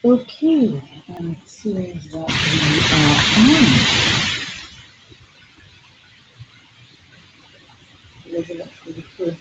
Okay, and it seems that we are on. Let's look for the first.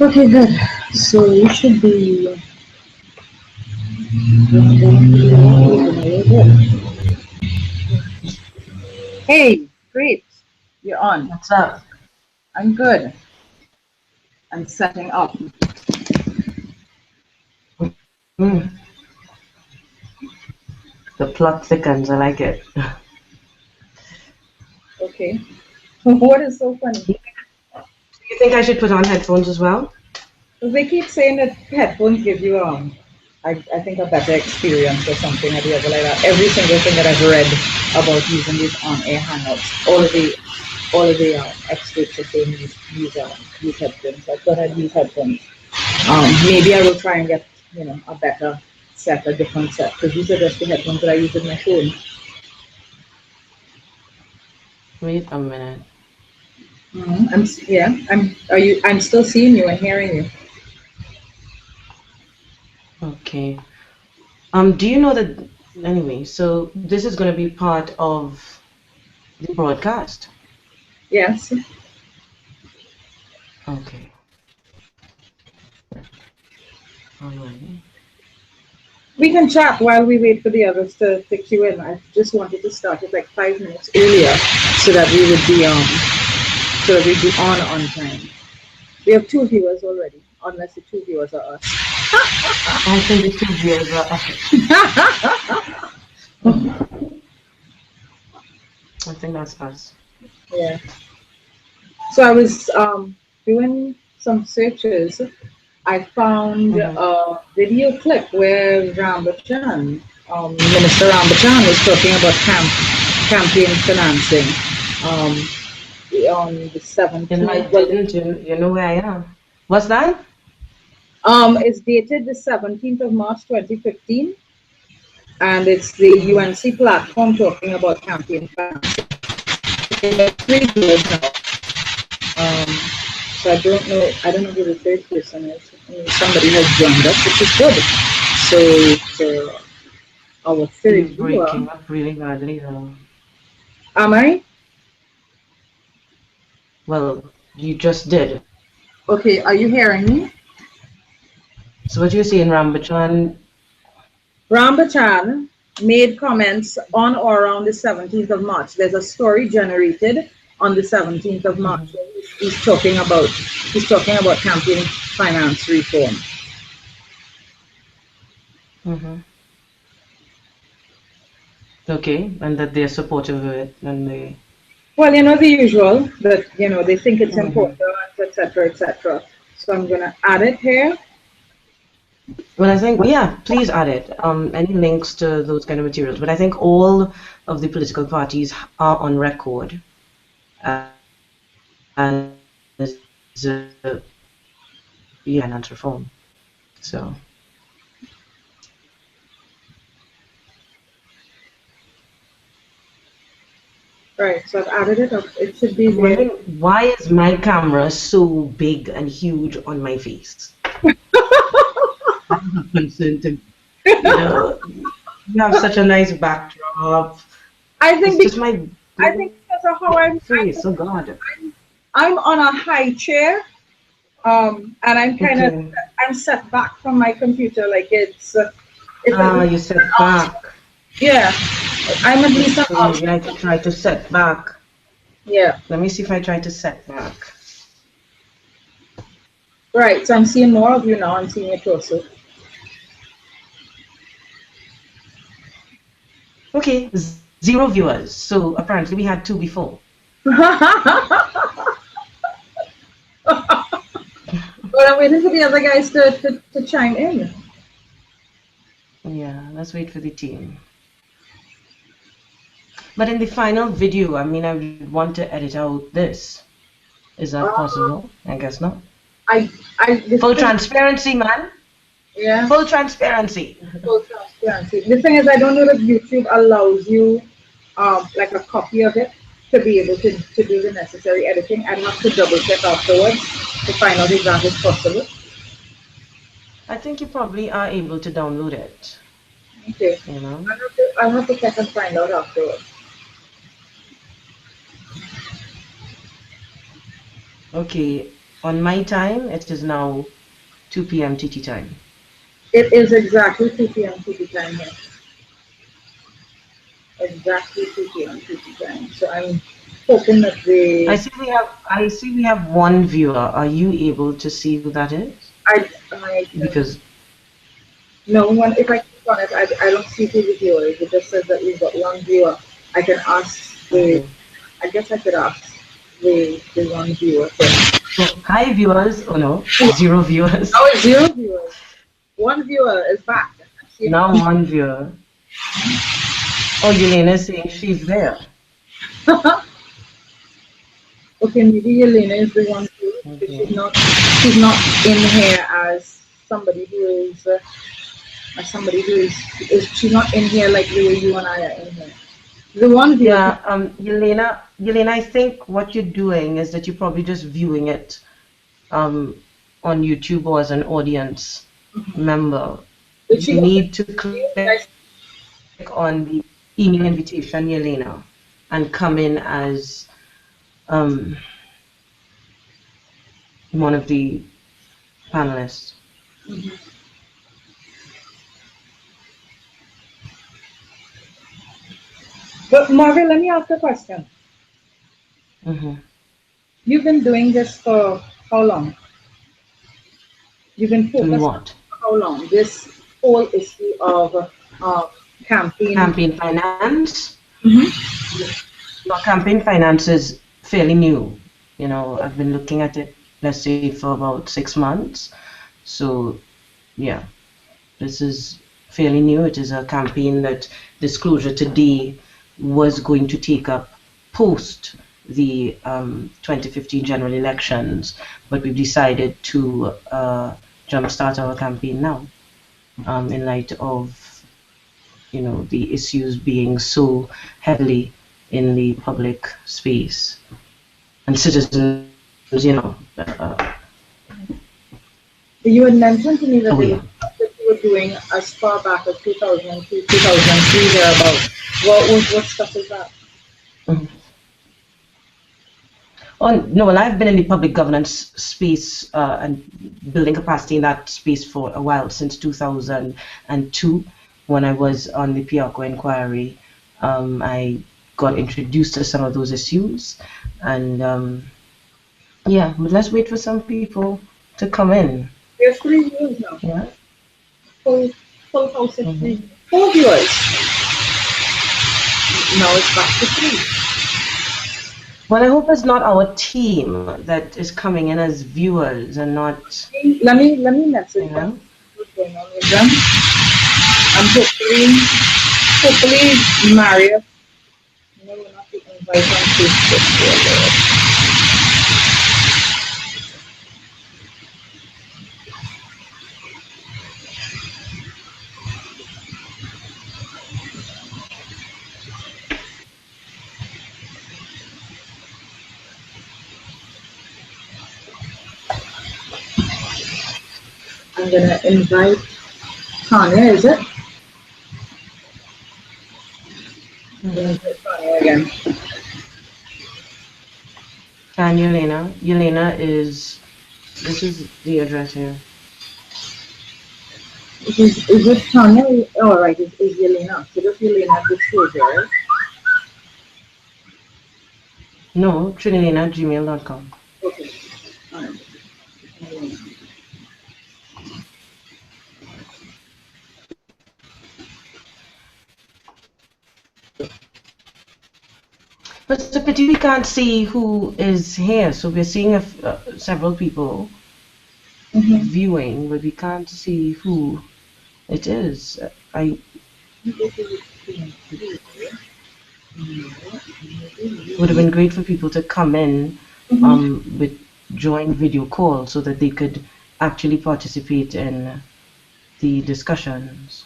Okay, good. So you should be Hey, great. You're on. What's up? I'm good. I'm setting up. Mm, the plot thickens. I like it. Okay. What is so funny? Do you think I should put on headphones as well? They keep saying that headphones give you I think a better experience or something or the other like that. Every single thing that I've read about using these on air hangouts, all of the experts are saying use headphones. Like go ahead, use headphones. Maybe I will try and get a better set, a different set, because these are just the headphones that I use with my phone. Wait a minute. Yeah. I'm still seeing you and hearing you. Okay. Do you know that anyway, so this is going to be part of the broadcast. Yes. Okay. All right. We can chat while we wait for the others to queue in. I just wanted to start it like 5 minutes earlier so that we would be on time. We have two viewers already, unless the two viewers are us. I think the two viewers are us. I think that's us. Yeah. So I was doing some searches. I found Mm-hmm. a video clip where Minister Rambachan was talking about campaign financing on the You know, 17th. I Well, didn't. You know where I am. What's that? it's dated the 17th of March 2015, and it's the Mm-hmm. UNC platform talking about campaign financing. It's about 3 years now. Um, so I don't know who the third person is. I mean, somebody has joined us, which is good. So our third You're viewer, breaking up really badly, though. Am I? Well, you just did. Okay, are you hearing me? So what you're saying, Rambachan? Rambachan made comments on or around the 17th of March. There's a story generated on the 17th of March. Mm-hmm, He's talking about campaign finance reform. mm-hmm. Okay, and that they're supportive of it, and they. Well, the usual that they think it's Mm-hmm. important, etc., etc. So I'm gonna add it here. Well, I think, yeah, please add it. Any links to those kind of materials. But I think all of the political parties are on record as finance reform. So Right. So I've added it up. It should be I'm there. wondering, why is my camera so big and huge on my face? That is a concern to me. You have such a nice backdrop. I think It's just because my I little think because of how face. Oh God. I'm on a high chair, and Okay. I'm set back from my computer, like it's at Ah, least you an said arm. back. Yeah, I'm at least an So arm. maybe I could try to set back. Yeah. Let me see if I try to set back. Right. So I'm seeing more of you now. I'm seeing your torso. Okay, zero viewers. So apparently we had two before. But I'm waiting for the other guys to chime in. Yeah, let's wait for the team. But in the final video, I mean, I would want to edit out this. Is that Uh, possible? I guess not. the Full thing, transparency, man. yeah, Full transparency. full transparency. The thing is, I don't know that YouTube allows you, like a copy of it to be able to do the necessary editing. I'd have to double check afterwards to find out if that is possible. I think you probably are able to download it, Okay, you know? I'll have to check and find out afterwards. Okay, on my time, it is now 2 p.m. TT time. It is exactly 2 p.m. TT time here. Exactly 2 p.m. TT time. So I'm hoping that I see we have one viewer. Are you able to see who that is? I Because no one, if I click on it, I don't see who the viewer is. It just says that we've got one viewer. I can ask the, okay. I guess I could ask the one viewer thing. So hi viewers. Oh no, zero viewers. Oh, it's zero viewers. One viewer is back. She, Now one viewer. Oh, Yelena is saying she's there. okay, maybe Yelena is the one viewer because Okay. she's not in here as somebody who is she's not in here like the way you and I are in here. The one viewer. Yeah, Yelena, I think what you're doing is that you're probably just viewing it um, on YouTube or as an audience member. Did she You get need to click on the email invitation, Yelena, and come in as um, one of the panelists. But Margaret, let me ask a question. Hmm. You've been doing this for how long? You've been Doing focused on what? how long? This whole issue of campaign. Campaign finance. Mhm. Well, campaign finance is fairly new. I've been looking at it, let's say, for about 6 months. So, yeah, this is fairly new. It is a campaign that Disclosure Today was going to take up post the 2015 general elections, but we've decided to jumpstart our campaign now in light of the issues being so heavily in the public space and citizens, You had mentioned to me that oh there was yeah. stuff that you were doing as far back as 2002, 2003, thereabouts. What stuff is that? Mhm. Oh, no, well, I've been in the public governance space and building capacity in that space for a while, since 2002, when I was on the Piarco inquiry. I got introduced to some of those issues, and yeah, but let's wait for some people to come in. There's 3 years now. Yeah. Full, full house at Hmm. 4 viewers. Now it's back to 3. Well, I hope it's not our team that is coming in as viewers and not, Let me you message them. know. What's going on with them? And hopefully Maria. No, we're not the invite on Facebook. I'm gonna invite Tanya. Is it? I'm gonna invite Tanya again. And Yelena. Yelena is, this is the address here. Is it Tanya? Oh, right. Is Yelena? So just Yelena disclosure, right? No, trinilena@gmail.com. Okay. All right. But it's a pity we can't see who is here. So we're seeing several people Mm-hmm. viewing, but we can't see who it is. Would have been great for people to come in Mm-hmm. with join video call so that they could actually participate in the discussions.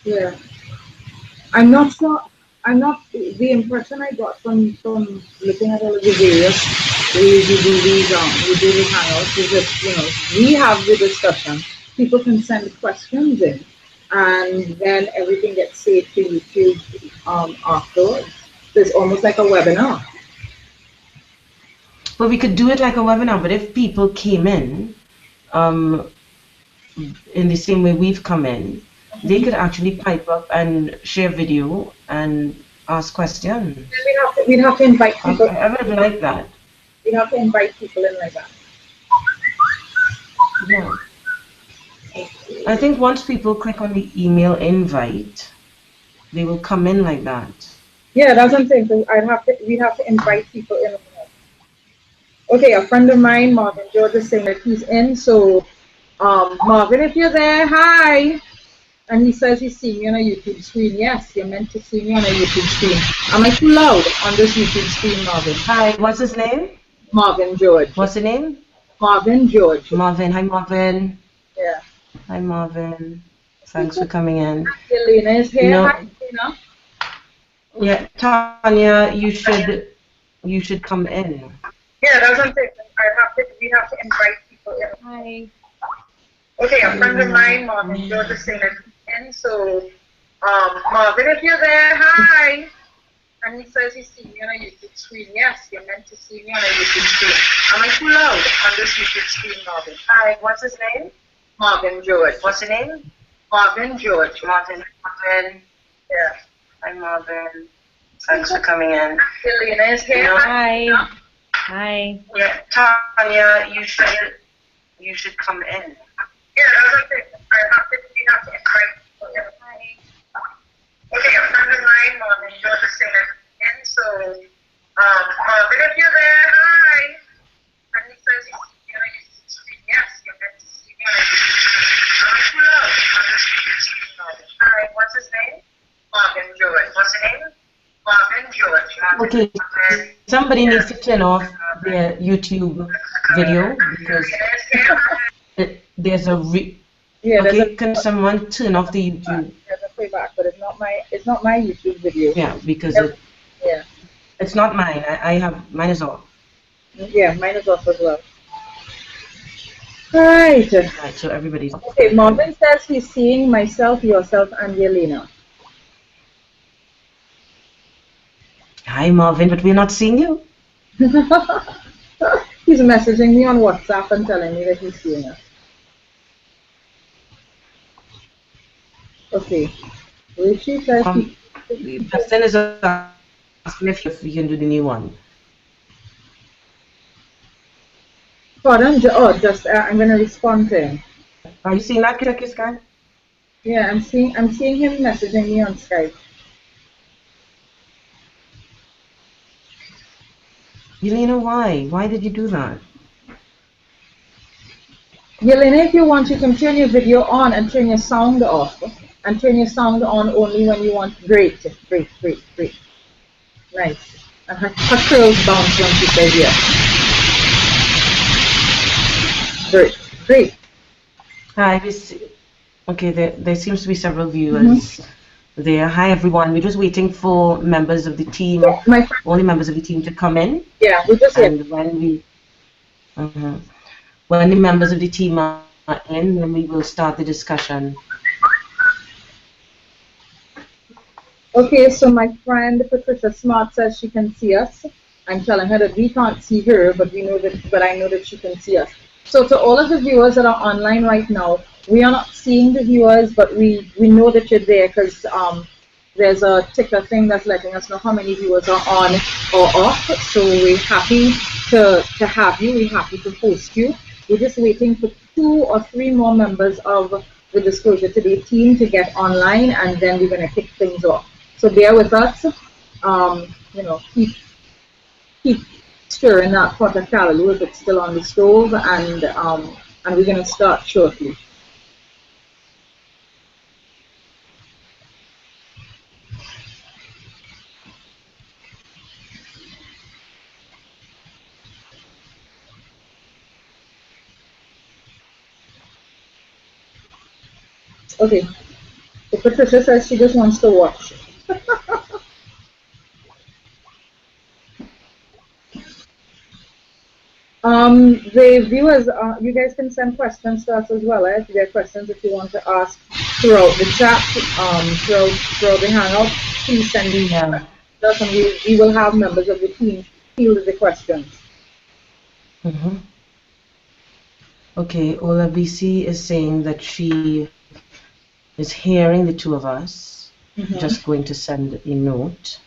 Yeah. I'm not sure. I'm not. The impression I got from looking at all of the various ways we do these hangouts is that we have the discussion. People can send questions in, and then everything gets saved to YouTube afterwards. So it's almost like a webinar. But we could do it like a webinar, but if people came um, in the same way we've come in, they could actually pipe up and share video and ask questions. We'd have to invite people. I would have liked that. We'd have to invite people in like that. Yeah. I think once people click on the email invite, they will come in like that. Yeah, that's what I'm saying. So we'd have to invite people in. Okay, a friend of mine, Marvin George, is saying that he's in. So, Marvin, if you're there, hi. And he says he's seeing me on a YouTube screen. Yes, you're meant to see me on a YouTube screen. Am I too loud on this YouTube screen, Marvin? Hi, what's his name? Marvin George. What's the name? Marvin George. Marvin. Hi, Marvin. Yeah. Hi, Marvin. Thanks for coming in. Elena is here. Hi, Elena. Yeah, Tanya, you should come in. Yeah, that's what I'm saying. We have to invite people in. Hi. Okay, a friend of mine, Marvin George, is saying that he's in. So, Marvin, if you're there, hi. And he says he's seeing me on a YouTube screen. Yes, you're meant to see me on a YouTube screen. Am I too loud on this YouTube screen, Marvin? Hi, what's his name? Marvin George. What's the name? Marvin George. Marvin. Yeah. Hi, Marvin. Thanks for coming in. Elena is here. Hi. Hi. Yeah, Tanya, you should come in. Yeah, that's what I'm saying. We have to invite people in. Hi. Okay, a friend of mine, Marvin George, is saying that he's in. So, Marvin, if you're there, hi. And he says he's seeing me on a YouTube screen. Yes, you're meant to see me on a YouTube screen. Am I too loud on this YouTube screen, Marvin? Hi, what's his name? Marvin George. What's the name? Marvin George. Okay, somebody needs to turn off their YouTube video because there's a okay, can someone turn off the YouTube? There's a playback, but it's not my YouTube video. Yeah, because it's not mine. I have mine is off. Yeah, mine is off as well. Right. Right, so everybody's Okay, Marvin says he's seeing myself, yourself, and Yelena. Hi, Marvin, but we're not seeing you. He's messaging me on WhatsApp and telling me that he's seeing us. Okay. Rishi says Justin is asking if you can do the new one. pardon? Just I'm gonna respond to him. Are you seeing that, Sky? Yeah, I'm seeing him messaging me on Skype. Yelena, why? Why did you do that? Yelena, if you want, you can turn your video on and turn your sound off. And turn your sound on only when you want. Great, great, great, great. Nice. And her curls bounce when she says yes. Great, great. Hi, okay, there seems to be several viewers there. Hi, everyone. We're just waiting for members of the team, all the members of the team to come in. Yeah, we just and when the members of the team are in, then we will start the discussion. Okay, so my friend Patricia Smart says she can see us. I'm telling her that we can't see her, but I know that she can see us. So to all of the viewers that are online right now, we are not seeing the viewers, but we know that you're there because there's a ticker thing that's letting us know how many viewers are on or off. So we're happy to have you. We're happy to host you. We're just waiting for 2 or 3 more members of the Disclosure Today team to get online, and then we're going to kick things off. So bear with us. Keep stirring that pot of callaloo if it's still on the stove, and we're going to start shortly. Okay. So Patricia says she just wants to watch. The viewers, you guys can send questions to us as well. If you have questions that you want to ask throughout the chat, throughout the hangout, please send these questions to us, and we will have members of the team field the questions. Okay, Ola BC is saying that she is hearing the 2 of us. Just going to send a note.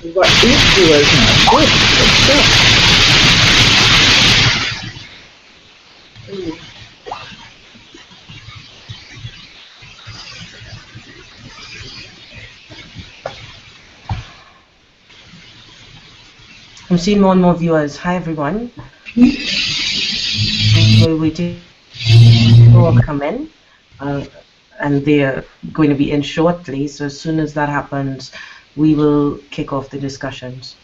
We've got 8 viewers now. Good. I'm seeing more and more viewers. Hi, everyone. We're waiting for to come in, and they're going to be in shortly. So as soon as that happens, we will kick off the discussions.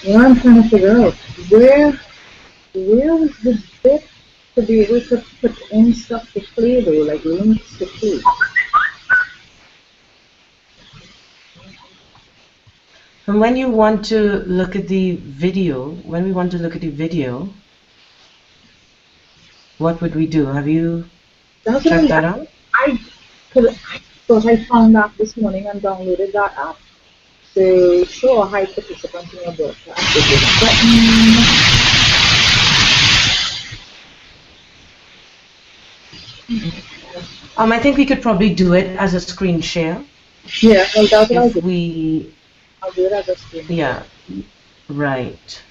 Well, I'm trying to figure out where is the bit to be able to put in stuff to play though, like links to play. And when you want to look at the video, what would we do? Have you checked that out? I thought I found that this morning and downloaded that app. So show a high participant in your broadcast. I think we could probably do it as a screen share. Yeah, well, that's what I'll do it as a screen share. Yeah, right.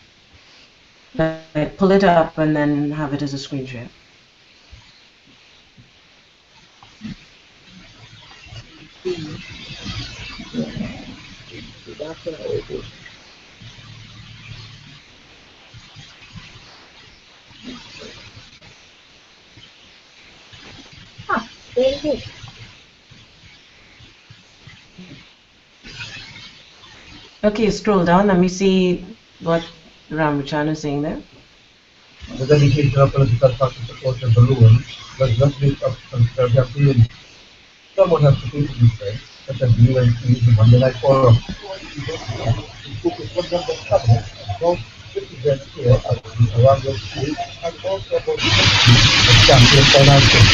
Pull it up and then have it as a screen share. That's what I would do. Very good. Okay, scroll down. Let me see what Ramachan is saying there. The dedication of political party supporters alone does not make up conservative campaigns. Someone has to pay for these things, such as the UNC, the Monday Night Forum. Focus on the cabinet, both citizens here at the around the state and also about the campaign finances.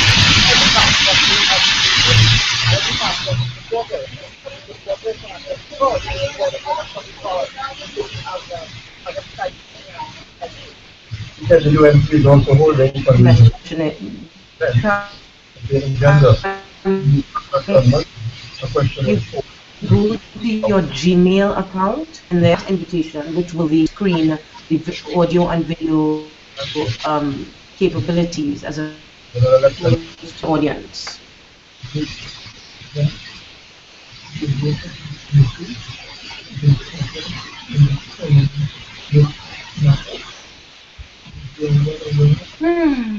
He said the UNC is also holding fundraising Mention it. events containing gender. Um, A question you is go to your Gmail account and there's invitation, which will be screen the audio and video capabilities as general election. opposed to audience. Hmm.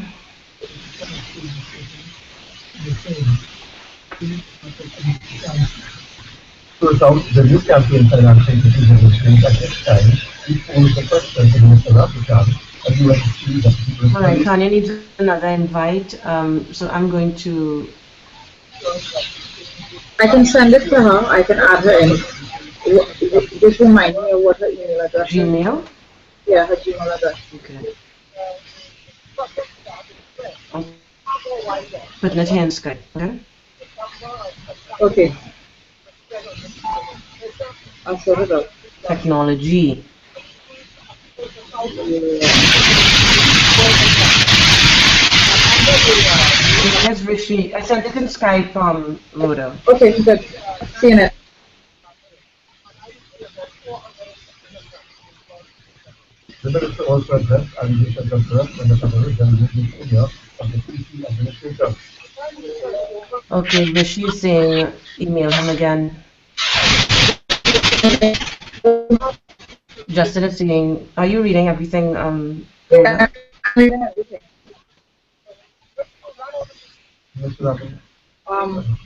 Turns out the new campaign financing procedure is changed at this time. We pose the question to Mr. Rapuchan, and you have to see that people All right, Tanya needs another invite. So I'm going to. I can send it to her. I can add her in. Just remind me of what her email address is. Gmail? Yeah, her Gmail address. Okay. I'm putting it here in Skype, okay? Okay. I'll sort it out. Technology. There's Rishi. I sent it in Skype, Rhoda. Okay, good. Seeing it. the minister also addressed allegations of corruption that have arisen within the tenure of the PC administrator. Okay, Rishi is saying email him again. Justin is saying, are you reading everything, Rhoda? Mr. Rapuchan, Um,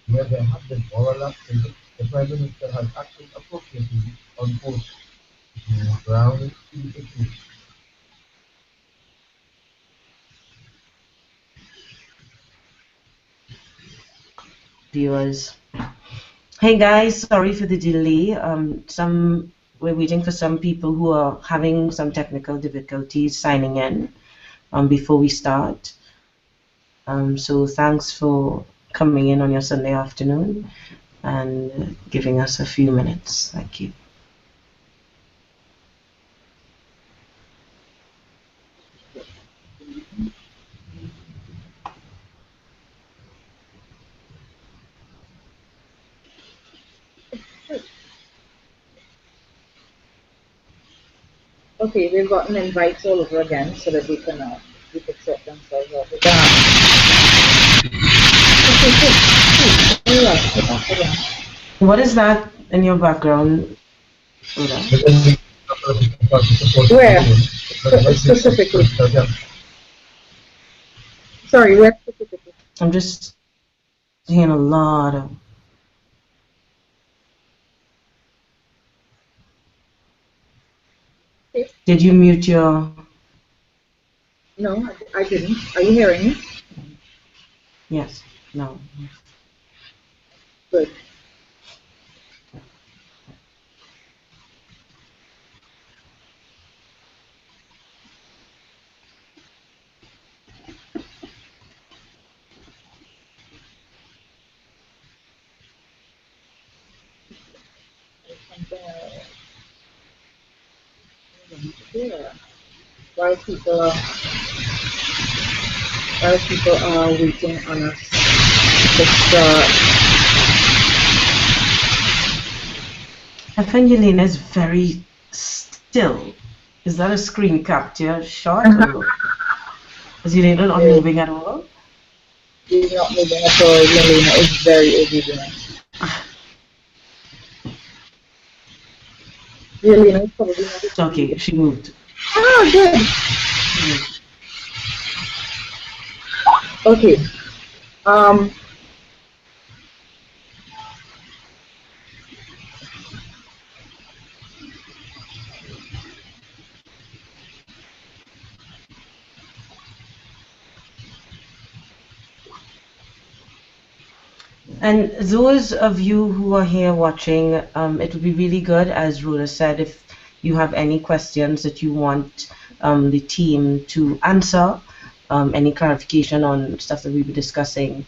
where there have been oral lapses, the Prime Minister has acted appropriately on both ground issues. Viewers. Hey guys, sorry for the delay. We're waiting for some people who are having some technical difficulties signing in before we start. So thanks for coming in on your Sunday afternoon and giving us a few minutes. Thank you. okay, they've gotten invites all over again so that they can set themselves up. What is that in your background, Rhoda? Where? Specifically. Sorry, where specifically? I'm just hearing a lot of. Did you mute your? No, I didn't. Are you hearing me? Yes. No. Good. Yeah. While people are waiting on us to start. I find Yelena is very still. Is that a screen capture shot or is Yelena not moving at all? She's not moving at all. Yelena is very obedient. Yelena is probably not. Okay, she moved. Oh, good. Okay. And those of you who are here watching, it would be really good, as Rhoda said, if you have any questions that you want the team to answer, any clarification on stuff that we were discussing,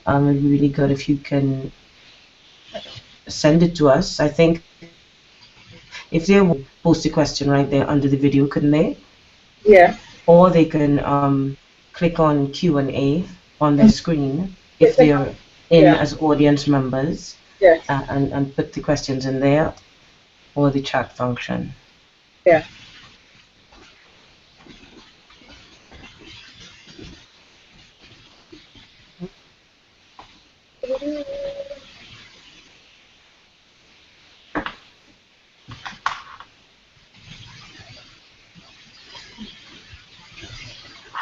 it would be really good if you can send it to us. I think if they post a question right there under the video, couldn't they? Yeah. Or they can click on Q&A on their screen if they're in as audience members, yes. and put the questions in there or the chat function. Yeah.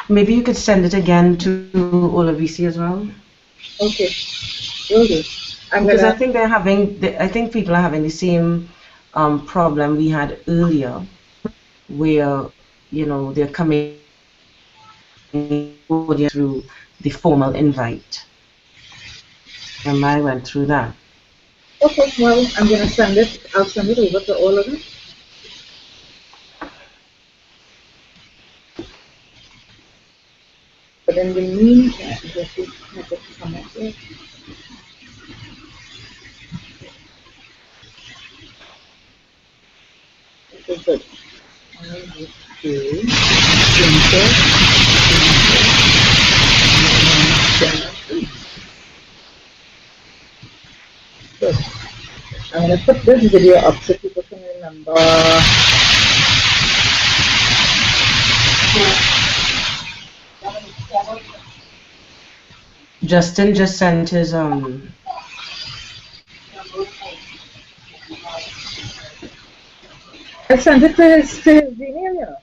Maybe you could send it again to Olavisi as well. Okay. Will do. Because I think they're having, I think people are having the same problem we had earlier, where they're coming through the formal invite. And I went through that. Okay, well, I'm going to send it. I'll send it over to all of them. But in the meantime, just to have it come up here. Okay, good. I will go to good. I'm going to put this video up so people can remember. Justin just sent his I sent it to his Gmail, you know.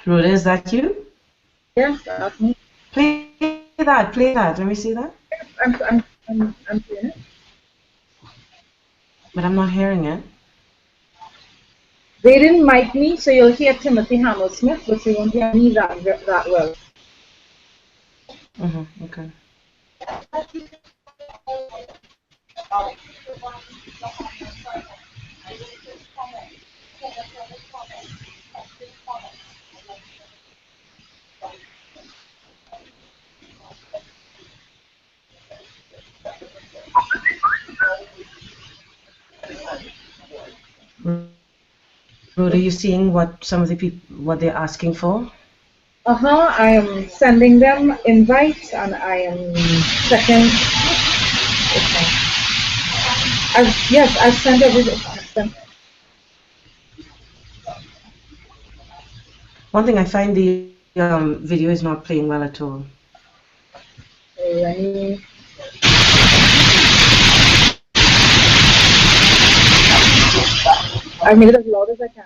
Rhoda, is that you? Yes, that's me. Play that. Let me see that. I'm doing it. But I'm not hearing it. They didn't mic me, so you'll hear Timothy Hammersmith, but you won't hear me that well. Okay. Rhoda, are you seeing what some of the people, what they're asking for? I am sending them invites and I am checking. Yes, I've sent everything. One thing, I find the video is not playing well at all. I've made it as loud as I can.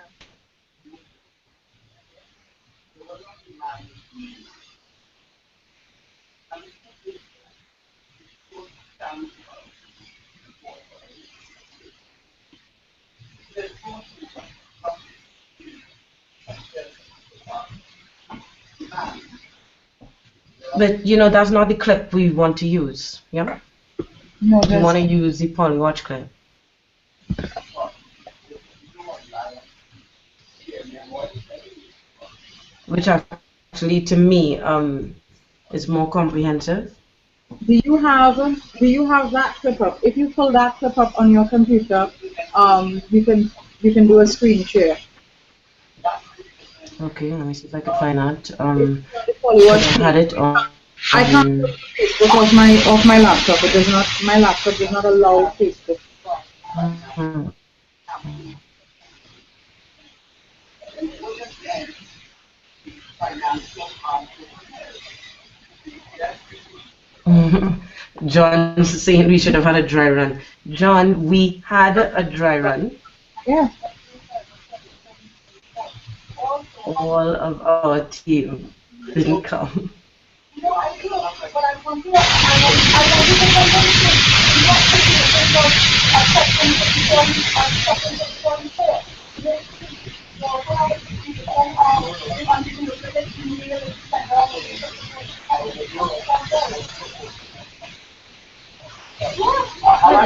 But that's not the clip we want to use. Yeah. No, we want to use the polywatch clip, which actually, to me, is more comprehensive. Do you have that clip up? If you pull that clip up on your computer, you can do a screen share. Okay, let me see if I can find that. I had it on. I can't put Facebook off my laptop. It does not. My laptop does not allow Facebook. John's saying we should have had a dry run. John, we had a dry run. Yeah. All of our team didn't come. I want to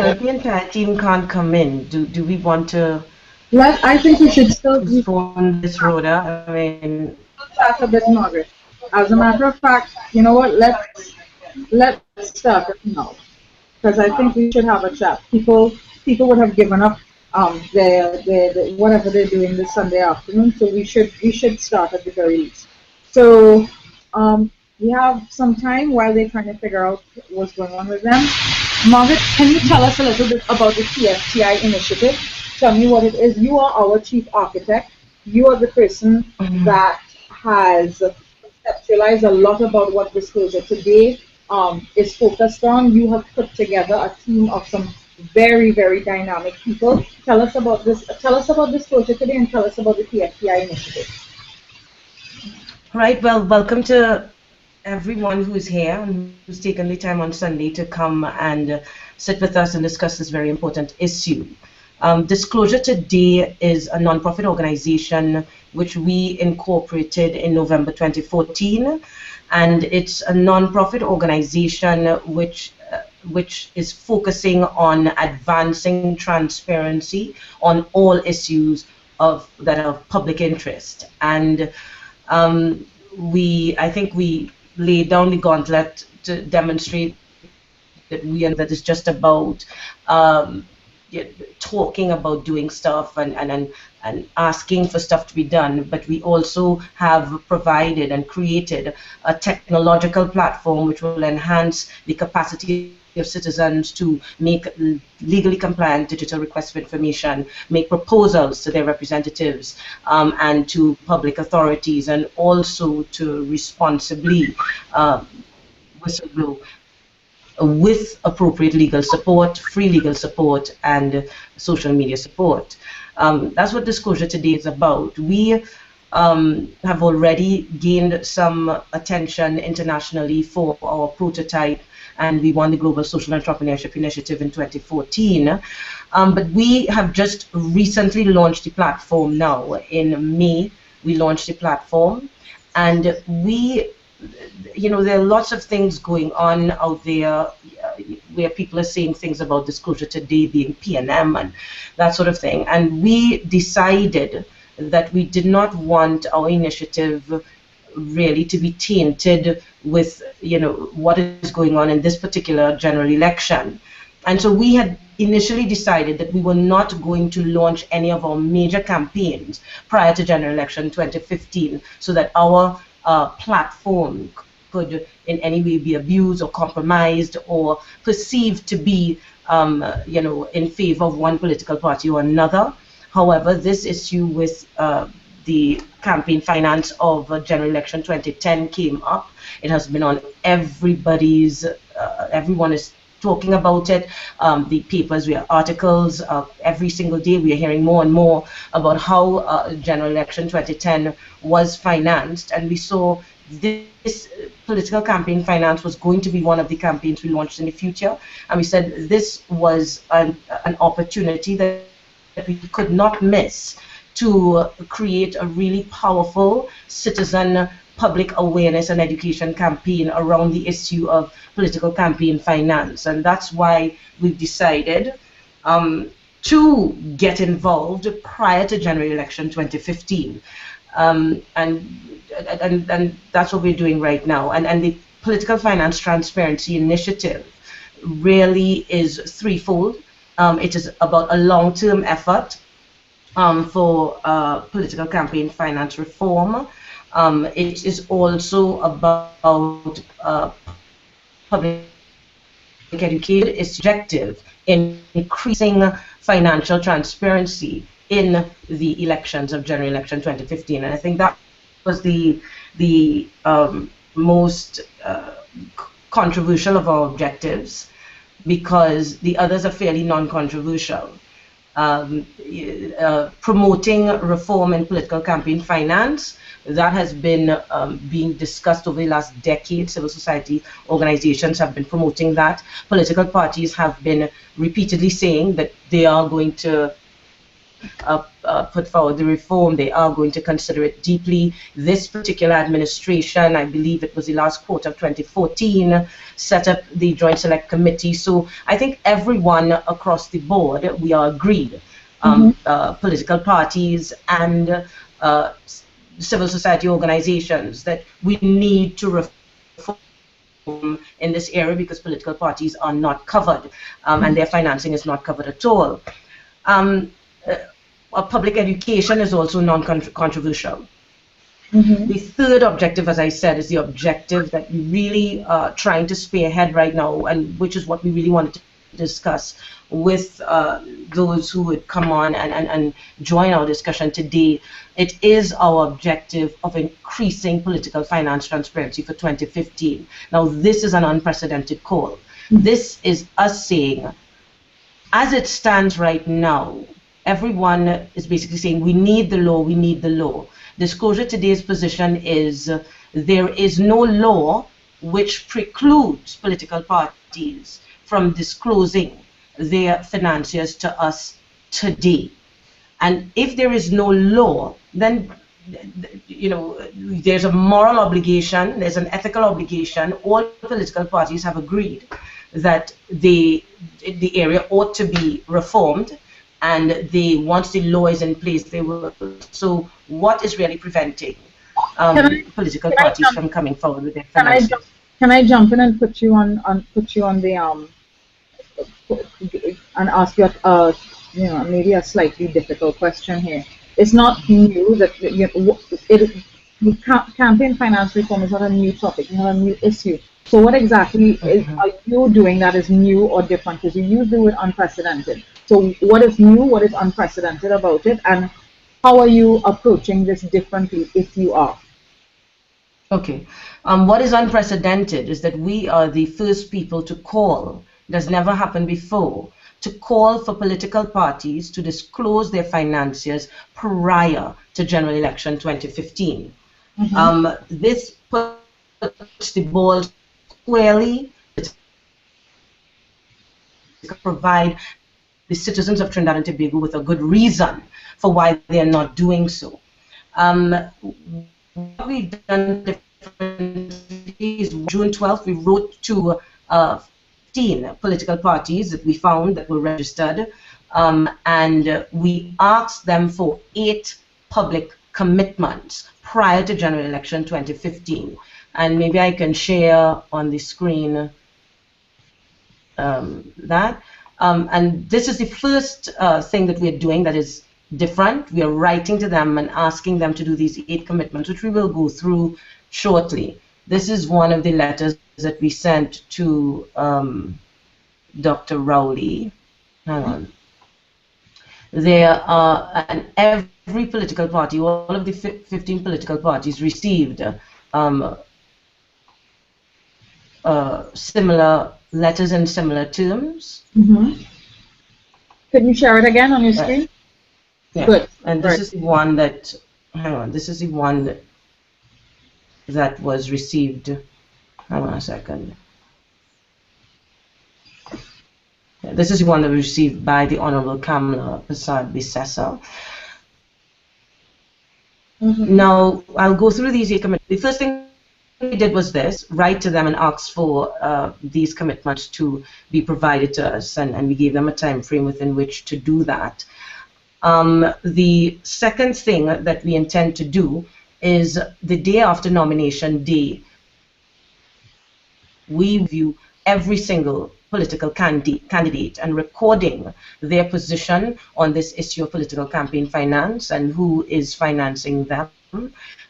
If the entire team can't come in, do we want to I think we should still postpone this, Rhoda? I mean, chat a bit, Margaret. As a matter of fact, you know what? Let's start it now because I think we should have a chat. People would have given up their whatever they're doing this Sunday afternoon, so we should start at the very least. So we have some time while they're trying to figure out what's going on with them. Margaret, can you tell us a little bit about the TFTI initiative? Tell me what it is. You are our chief architect. You are the person that has conceptualized a lot about what Disclosure Today is focused on. You have put together a team of some very, very dynamic people. Tell us about this. Tell us about Disclosure Today and tell us about the TFTI initiative. right. Well, welcome to everyone who's here and who's taken the time on Sunday to come and sit with us and discuss this very important issue. Disclosure Today is a nonprofit organization which we incorporated in November 2014, and it's a nonprofit organization which is focusing on advancing transparency on all issues that are of public interest. And I think we laid down the gauntlet to demonstrate that it's just about talking about doing stuff and asking for stuff to be done, but we also have provided and created a technological platform which will enhance the capacity of citizens to make legally compliant digital requests for information, make proposals to their representatives and to public authorities, and also to responsibly whistleblow with appropriate legal support, free legal support, and social media support. That's what Disclosure Today is about. We have already gained some attention internationally for our prototype, and we won the Global Social Entrepreneurship Initiative in 2014. But we have just recently launched the platform now. In May, we launched the platform, and there are lots of things going on out there where people are saying things about Disclosure Today being PNM and that sort of thing. And we decided that we did not want our initiative really to be tainted with what is going on in this particular general election. And so we had initially decided that we were not going to launch any of our major campaigns prior to general election 2015, so that our platform could in any way be abused or compromised or perceived to be in favor of one political party or another. However, this issue with the campaign finance of general election 2010 came up. It has been on everybody's, everyone is talking about it. The papers, we have articles every single day. We are hearing more and more about how general election 2010 was financed, and we saw this political campaign finance was going to be one of the campaigns we launched in the future, and we said this was an opportunity that we could not miss to create a really powerful citizen public awareness and education campaign around the issue of political campaign finance. And that's why we've decided to get involved prior to general election 2015. And that's what we're doing right now. And the Political Finance Transparency Initiative really is threefold. It is about a long-term effort for political campaign finance reform. It is also about public education. Its objective in increasing financial transparency in the elections of general election 2015, and I think that was the most controversial of our objectives, because the others are fairly non-controversial. promoting reform in political campaign finance. That has been being discussed over the last decade. Civil society organizations have been promoting that. Political parties have been repeatedly saying that they are going to put forward the reform. They are going to consider it deeply. This particular administration, I believe it was the last quarter of 2014, set up the Joint Select Committee. So I think everyone across the board, we are agreed, political parties and civil society organizations, that we need to reform in this area because political parties are not covered and their financing is not covered at all. Public education is also non-controversial. The third objective, as I said, is the objective that we really are trying to spearhead right now, and which is what we really wanted to discuss with those who would come on and join our discussion today. It is our objective of increasing political finance transparency for 2015. Now, this is an unprecedented call. This is us saying, as it stands right now, everyone is basically saying we need the law, we need the law. Disclosure Today's position is there is no law which precludes political parties from disclosing their financiers to us today. And if there is no law, then there's a moral obligation, there's an ethical obligation. All political parties have agreed that the area ought to be reformed, and once the law is in place, they will. So what is really preventing political parties from coming forward with their finances? Can I jump in and put you on the and ask you maybe a slightly difficult question here? It's not new that campaign finance reform is not a new topic, not a new issue. So what exactly are you doing that is new or different? Because you use the word unprecedented. So what is new, what is unprecedented about it, and how are you approaching this differently if you are? Okay. What is unprecedented is that we are the first people to call, it has never happened before, to call for political parties to disclose their financiers prior to general election 2015. This puts the ball squarely to provide the citizens of Trinidad and Tobago with a good reason for why they are not doing so. What we've done differently is June 12th, we wrote to 15 political parties that we found that were registered, and we asked them for 8 public commitments prior to general election 2015. And maybe I can share on the screen that. And this is the first thing that we're doing that is different. We are writing to them and asking them to do these 8 commitments, which we will go through shortly. This is one of the letters that we sent to Dr. Rowley. Hang on. There are, and every political party, all of the 15 political parties received similar letters in similar terms. Can you share it again on your screen? Yeah. Good. And this is the one that, hang on, this is the one that was received, hang on a second. Yeah, this is the one that was received by the Honorable Kamala Prasad Bissessa. Now, I'll go through these 8 commitments. The first thing we did was this, write to them and ask for these commitments to be provided to us, and we gave them a time frame within which to do that. The second thing that we intend to do is the day after nomination day, we view every single political candidate and recording their position on this issue of political campaign finance and who is financing them.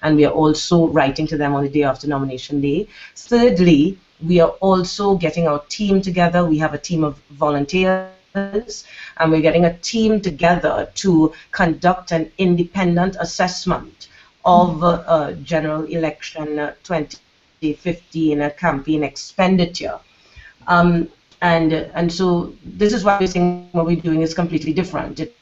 And we are also writing to them on the day after nomination day. Thirdly, we are also getting our team together. We have a team of volunteers, and we're getting a team together to conduct an independent assessment of general election 2015 campaign expenditure. And so this is why we're saying what we're doing is completely different. It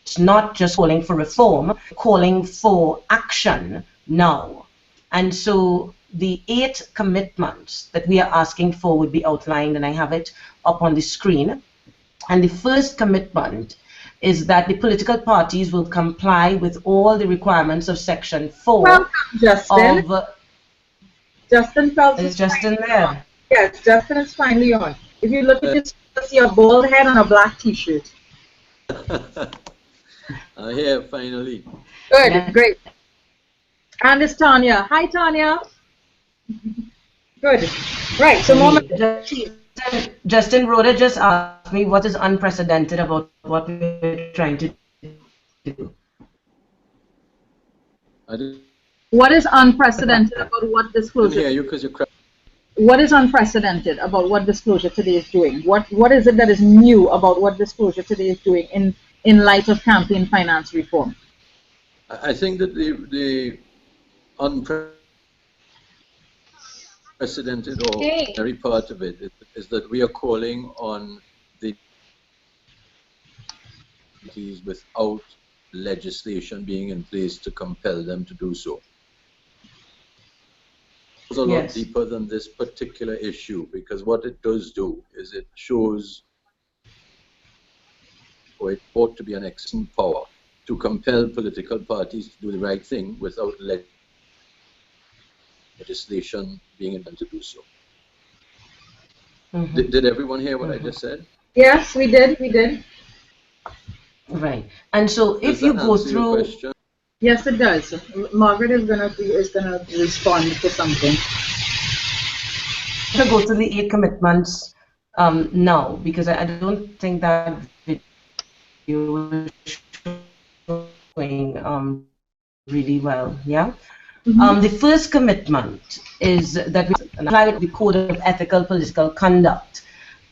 it's not just calling for reform, calling for action now. And so the 8 commitments that we are asking for would be outlined, and I have it up on the screen. And the first commitment is that the political parties will comply with all the requirements of Section 4 Welcome, Justin. of... Justin Phelps Is is Justin there? Yes, Justin is finally on. If you look at this, you'll see a bald head and a black t-shirt. Here, finally. Good, Yeah. great. And it's Tanya. Hi, Tanya. Good. Right, so moment. Justin Rhoda just asked me what is unprecedented about what we're trying to do. What is unprecedented about what I didn't disclosure? hear you because you're cracking. What is unprecedented about what Disclosure Today is doing? What is it that is new about what Disclosure Today is doing in light of campaign finance reform? I think that the unprecedented or very part of it is that we are calling on the parties without legislation being in place to compel them to do so. It goes a lot deeper than this particular issue, because what it does do is it shows, or it ought to be an excellent power to compel political parties to do the right thing without legislation being able to do so. Did everyone hear what I just said? Yes, we did. We did. Right. And so if you go through... Yes, it does. Margaret is gonna respond to something. To go through the 8 commitments now, because I don't think that video is showing really well. Yeah. The first commitment is that we apply the Code of Ethical Political Conduct,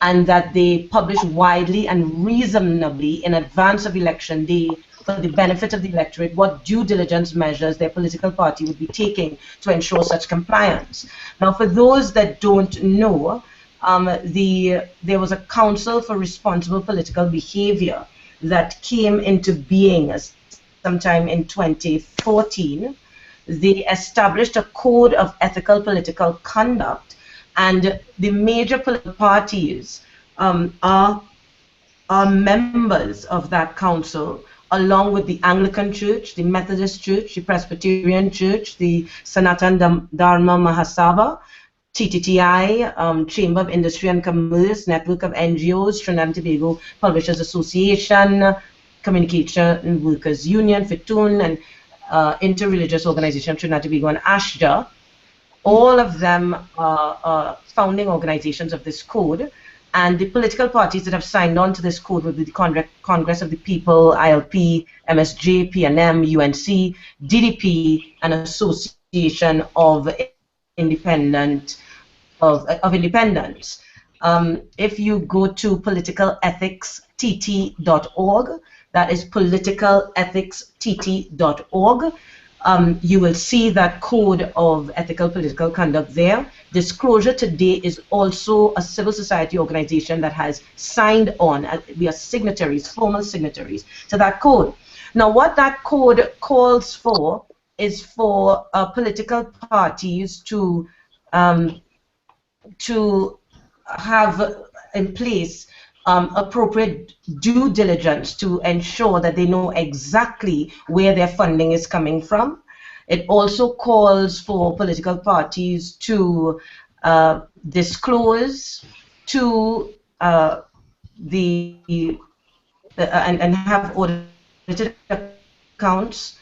and that they publish widely and reasonably in advance of election day for the benefit of the electorate what due diligence measures their political party would be taking to ensure such compliance. Now, for those that don't know, there was a Council for Responsible Political Behavior that came into being sometime in 2014. They established a code of ethical political conduct, and the major political parties are members of that council, along with the Anglican Church, the Methodist Church, the Presbyterian Church, the Sanatan Dharma Mahasabha, TTTI, Chamber of Industry and Commerce, Network of NGOs, Trinidad and Tobago Publishers Association, Communication Workers Union, FITUN, and Interreligious Organization of Trinidad and Tobago, and ASHDA. All of them are founding organizations of this code, and the political parties that have signed on to this code would be the Congress of the People, ILP, MSJ, PNM, UNC, DDP, and Association of Independents. If you go to politicalethicst.org, that is politicalethicst.org, you will see that code of ethical political conduct there. Disclosure Today is also a civil society organization that has signed on. We are signatories, formal signatories to that code. Now, what that code calls for is for political parties to have in place appropriate due diligence to ensure that they know exactly where their funding is coming from. It also calls for political parties to disclose to and have audited accounts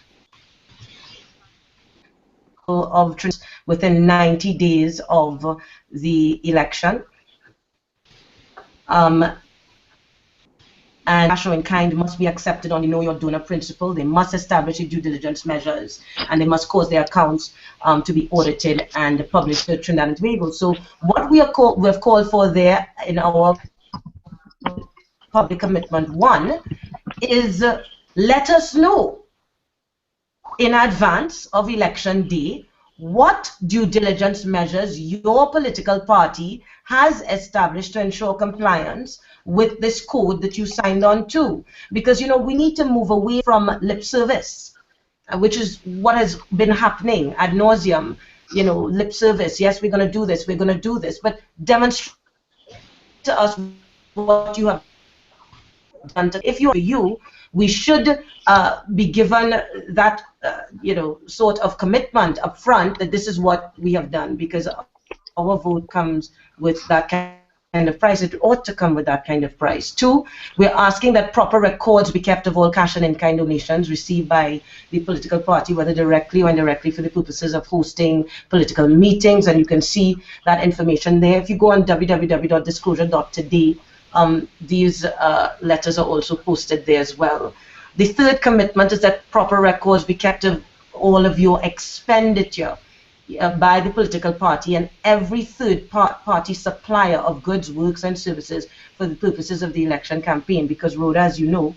of within 90 days of the election. And cash or in kind must be accepted on the Know Your Donor principle. They must establish due diligence measures, and they must cause their accounts to be audited and published to Trinidad and Tobago. So what we have called for there in our public commitment 1 is let us know in advance of election day what due diligence measures your political party has established to ensure compliance with this code that you signed on to. Because, you know, we need to move away from lip service, which is what has been happening ad nauseum. You know, lip service, yes, we're going to do this, we're going to do this, but demonstrate to us what you have done. If you, we should be given that, you know, sort of commitment up front that this is what we have done, because our vote comes with that kind of price. It ought to come with that kind of price. Two, we're asking that proper records be kept of all cash and in-kind donations received by the political party, whether directly or indirectly, for the purposes of hosting political meetings, and you can see that information there. If you go on www.disclosure.today, these letters are also posted there as well. The third commitment is that proper records be kept of all of your expenditure by the political party and every third-party supplier of goods, works, and services for the purposes of the election campaign. Because, Rhoda, as you know,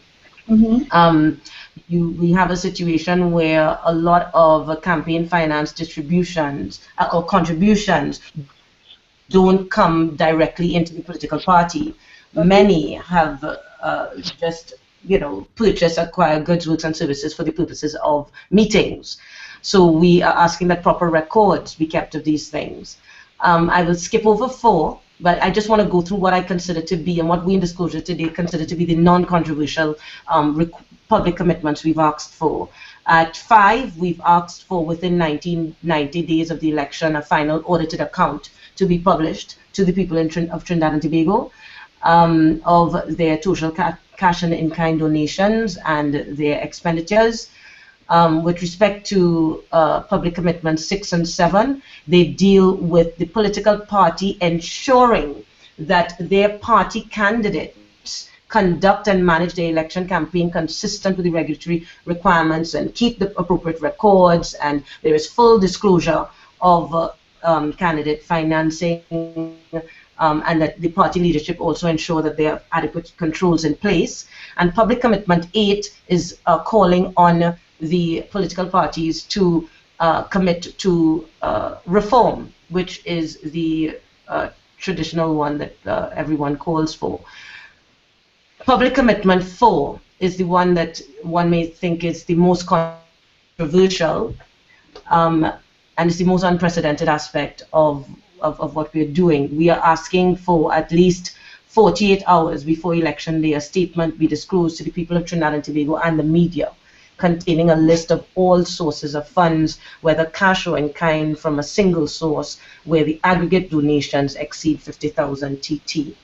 we have a situation where a lot of campaign finance distributions or contributions don't come directly into the political party. Many have just, you know, purchase, acquire goods, works, and services for the purposes of meetings. So we are asking that proper records be kept of these things. I will skip over 4, but I just want to go through what I consider to be, and what we in Disclosure Today consider to be, the non-controversial public commitments we've asked for. At 5, we've asked for, within 90 days of the election, a final audited account to be published to the people of Trinidad and Tobago of their total cash and in-kind donations and their expenditures. With respect to public commitments 6 and 7, they deal with the political party ensuring that their party candidates conduct and manage their election campaign consistent with the regulatory requirements and keep the appropriate records, and there is full disclosure of candidate financing, and that the party leadership also ensure that there are adequate controls in place. And public commitment 8 is calling on the political parties to commit to reform, which is the traditional one that everyone calls for. Public commitment 4 is the one that one may think is the most controversial, and it's the most unprecedented aspect of what we're doing. We are asking for at least 48 hours before election day a statement be disclosed to the people of Trinidad and Tobago and the media, containing a list of all sources of funds, whether cash or in kind, from a single source where the aggregate donations exceed 50,000 TT.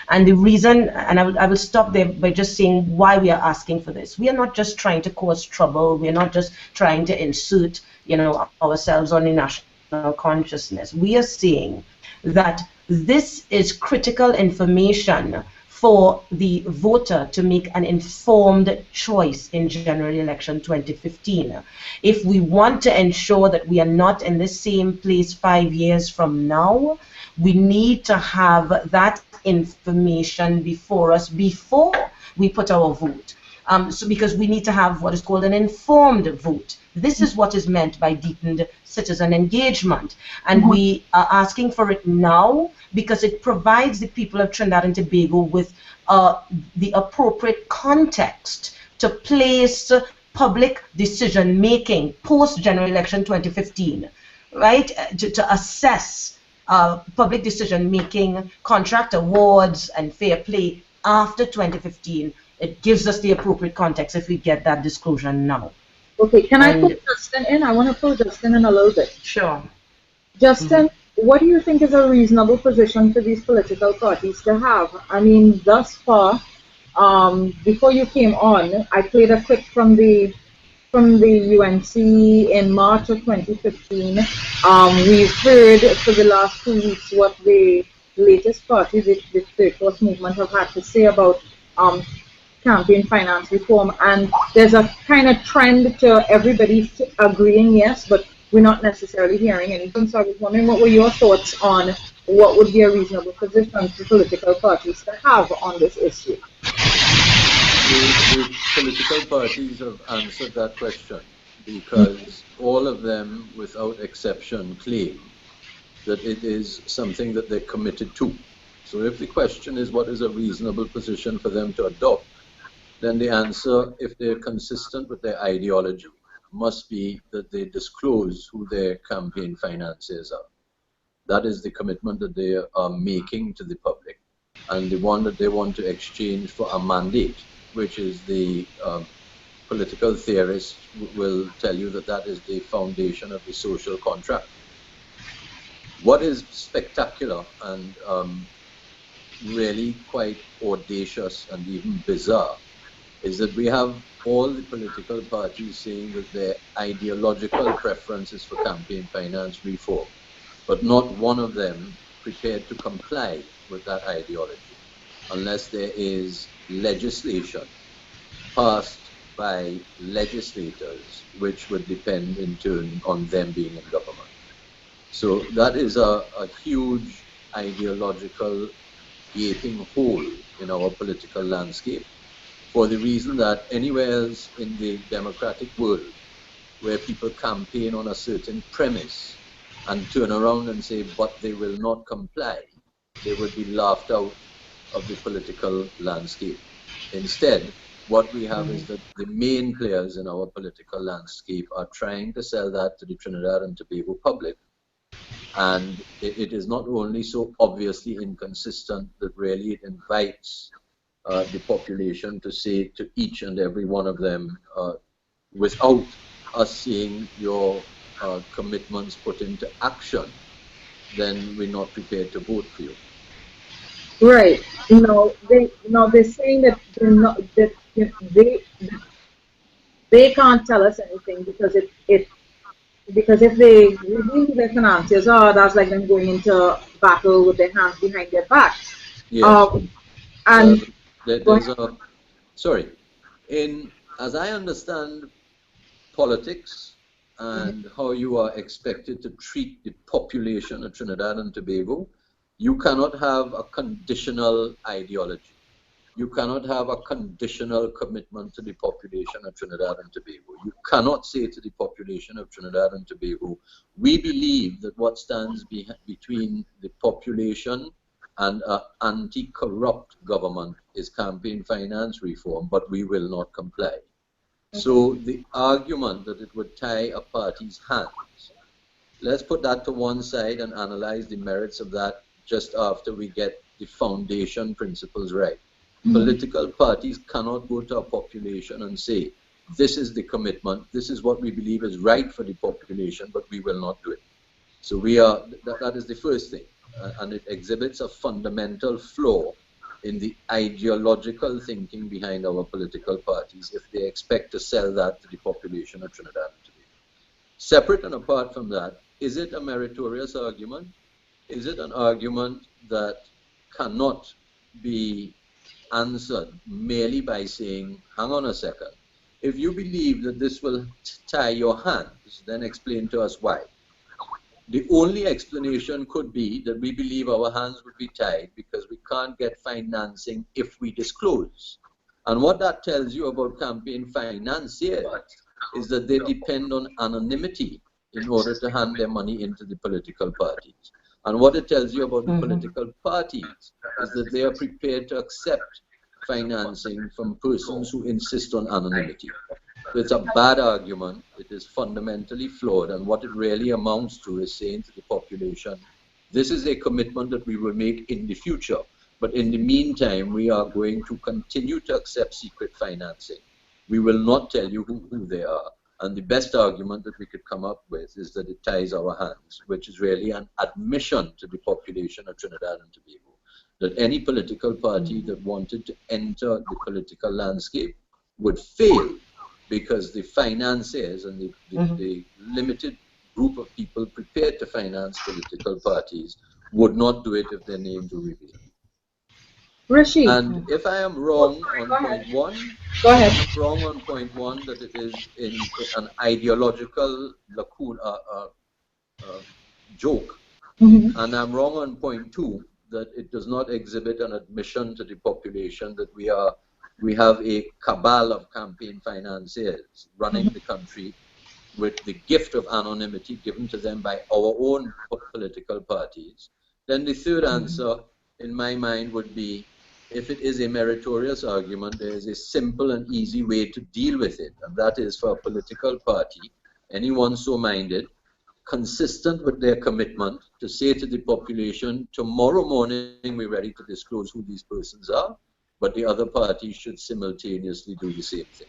And the reason, and I will stop there by just saying why we are asking for this. We are not just trying to cause trouble. We are not just trying to insert, you know, ourselves on the national consciousness. We are saying that this is critical information for the voter to make an informed choice in general election 2015. If we want to ensure that we are not in the same place 5 years from now, we need to have that information before us before we put our vote. So because we need to have what is called an informed vote. This is what is meant by deepened citizen engagement. And we are asking for it now because it provides the people of Trinidad and Tobago with the appropriate context to place public decision making post general election 2015, right? To assess public decision making, contract awards, and fair play after 2015. It gives us the appropriate context if we get that disclosure now. Okay, can I put Justin in? I want to put Justin in a little bit. Sure. Justin, what do you think is a reasonable position for these political parties to have? I mean, thus far, before you came on, I played a clip from the UNC in March of 2015. We've heard for the last 2 weeks what the latest parties, the Third Force Movement, have had to say about campaign finance reform, and there's a kind of trend to everybody agreeing yes, but we're not necessarily hearing anything. So I was wondering, what were your thoughts on what would be a reasonable position for political parties to have on this issue? The political parties have answered that question. because all of them, without exception, claim that it is something that they're committed to. So if the question is what is a reasonable position for them to adopt, then the answer, if they're consistent with their ideology, must be that they disclose who their campaign financiers are. That is the commitment that they are making to the public, and the one that they want to exchange for a mandate, which is the political theorists will tell you that that is the foundation of the social contract. What is spectacular and really quite audacious and even bizarre is that we have all the political parties saying that their ideological preference is for campaign finance reform, but not one of them prepared to comply with that ideology unless there is legislation passed by legislators, which would depend in turn on them being in government. So that is a huge ideological gaping hole in our political landscape, for the reason that anywhere else in the democratic world where people campaign on a certain premise and turn around and say, but they will not comply, they would be laughed out of the political landscape. Instead, what we have is that the main players in our political landscape are trying to sell that to the Trinidad and Tobago public. And it is not only so obviously inconsistent that really it invites the population to say to each and every one of them, without us seeing your commitments put into action, then we're not prepared to vote for you. Right. They're saying that they're not that they can't tell us anything because if they reveal their financiers, that's like them going into battle with their hands behind their back. Yes. And There's sorry. As I understand politics and how you are expected to treat the population of Trinidad and Tobago, you cannot have a conditional ideology. You cannot have a conditional commitment to the population of Trinidad and Tobago. You cannot say to the population of Trinidad and Tobago, we believe that what stands between the population and an anti-corrupt government is campaign finance reform, but we will not comply. So the argument that it would tie a party's hands, let's put that to one side and analyze the merits of that just after we get the foundation principles right. Political parties cannot go to a population and say, this is the commitment, this is what we believe is right for the population, but we will not do it. So that is the first thing, and it exhibits a fundamental flaw in the ideological thinking behind our political parties if they expect to sell that to the population of Trinidad and Tobago. Separate and apart from that, is it a meritorious argument? Is it an argument that cannot be answered merely by saying, hang on a second, if you believe that this will tie your hands, then explain to us why. The only explanation could be that we believe our hands would be tied because we can't get financing if we disclose. And what that tells you about campaign financiers is that they depend on anonymity in order to hand their money into the political parties. And what it tells you about the political parties is that they are prepared to accept financing from persons who insist on anonymity. So it's a bad argument. It is fundamentally flawed. And what it really amounts to is saying to the population, this is a commitment that we will make in the future. But in the meantime, we are going to continue to accept secret financing. We will not tell you who they are. And the best argument that we could come up with is that it ties our hands, which is really an admission to the population of Trinidad and Tobago, that any political party that wanted to enter the political landscape would fail because the financiers and the limited group of people prepared to finance political parties would not do it if their names were revealed. Rishi. And if I am wrong on point one, Go ahead. I'm wrong on point one that it is in an ideological joke, and I'm wrong on point two that it does not exhibit an admission to the population that we have a cabal of campaign financiers running the country with the gift of anonymity given to them by our own political parties, then the third answer in my mind would be, if it is a meritorious argument, there is a simple and easy way to deal with it, and that is for a political party, anyone so minded, consistent with their commitment, to say to the population, tomorrow morning we're ready to disclose who these persons are, but the other party should simultaneously do the same thing.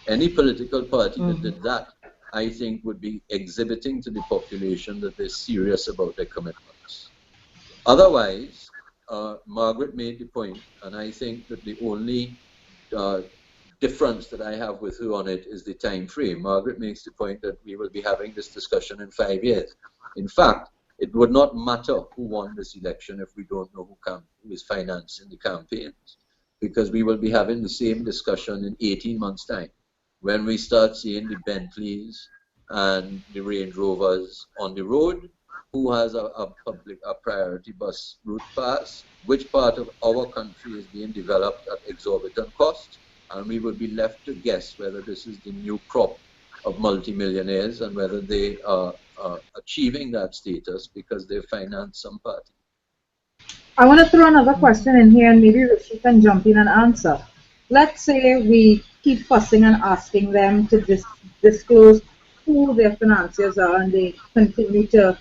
Any political party that did that, I think, would be exhibiting to the population that they're serious about their commitments. Otherwise, Margaret made the point, and I think that the only difference that I have with her on it is the time frame. Margaret makes the point that we will be having this discussion in 5 years. In fact, it would not matter who won this election if we don't know who is financing the campaigns, because we will be having the same discussion in 18 months' time, when we start seeing the Bentleys and the Range Rovers on the road, who has a priority bus route pass, which part of our country is being developed at exorbitant cost, and we will be left to guess whether this is the new crop of multimillionaires and whether they are achieving that status because they finance some party. I want to throw another question in here, and maybe Rishi can jump in and answer. Let's say we keep fussing and asking them to disclose who their financiers are, and they continue to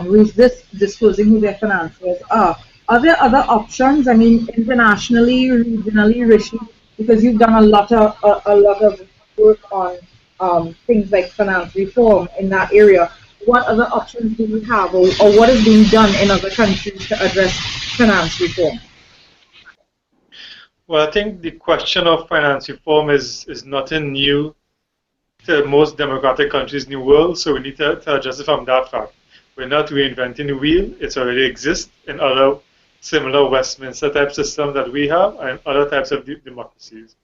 resist disclosing who their financiers are. Are there other options? I mean, internationally, regionally, Rishi, because you've done a lot of work on things like finance reform in that area. What other options do we have, or what is being done in other countries to address finance reform? Well, I think the question of finance reform is nothing new to most democratic countries in the world, so we need to adjust it from that fact. We're not reinventing the wheel. It already exists in other similar Westminster type systems that we have and other types of democracies.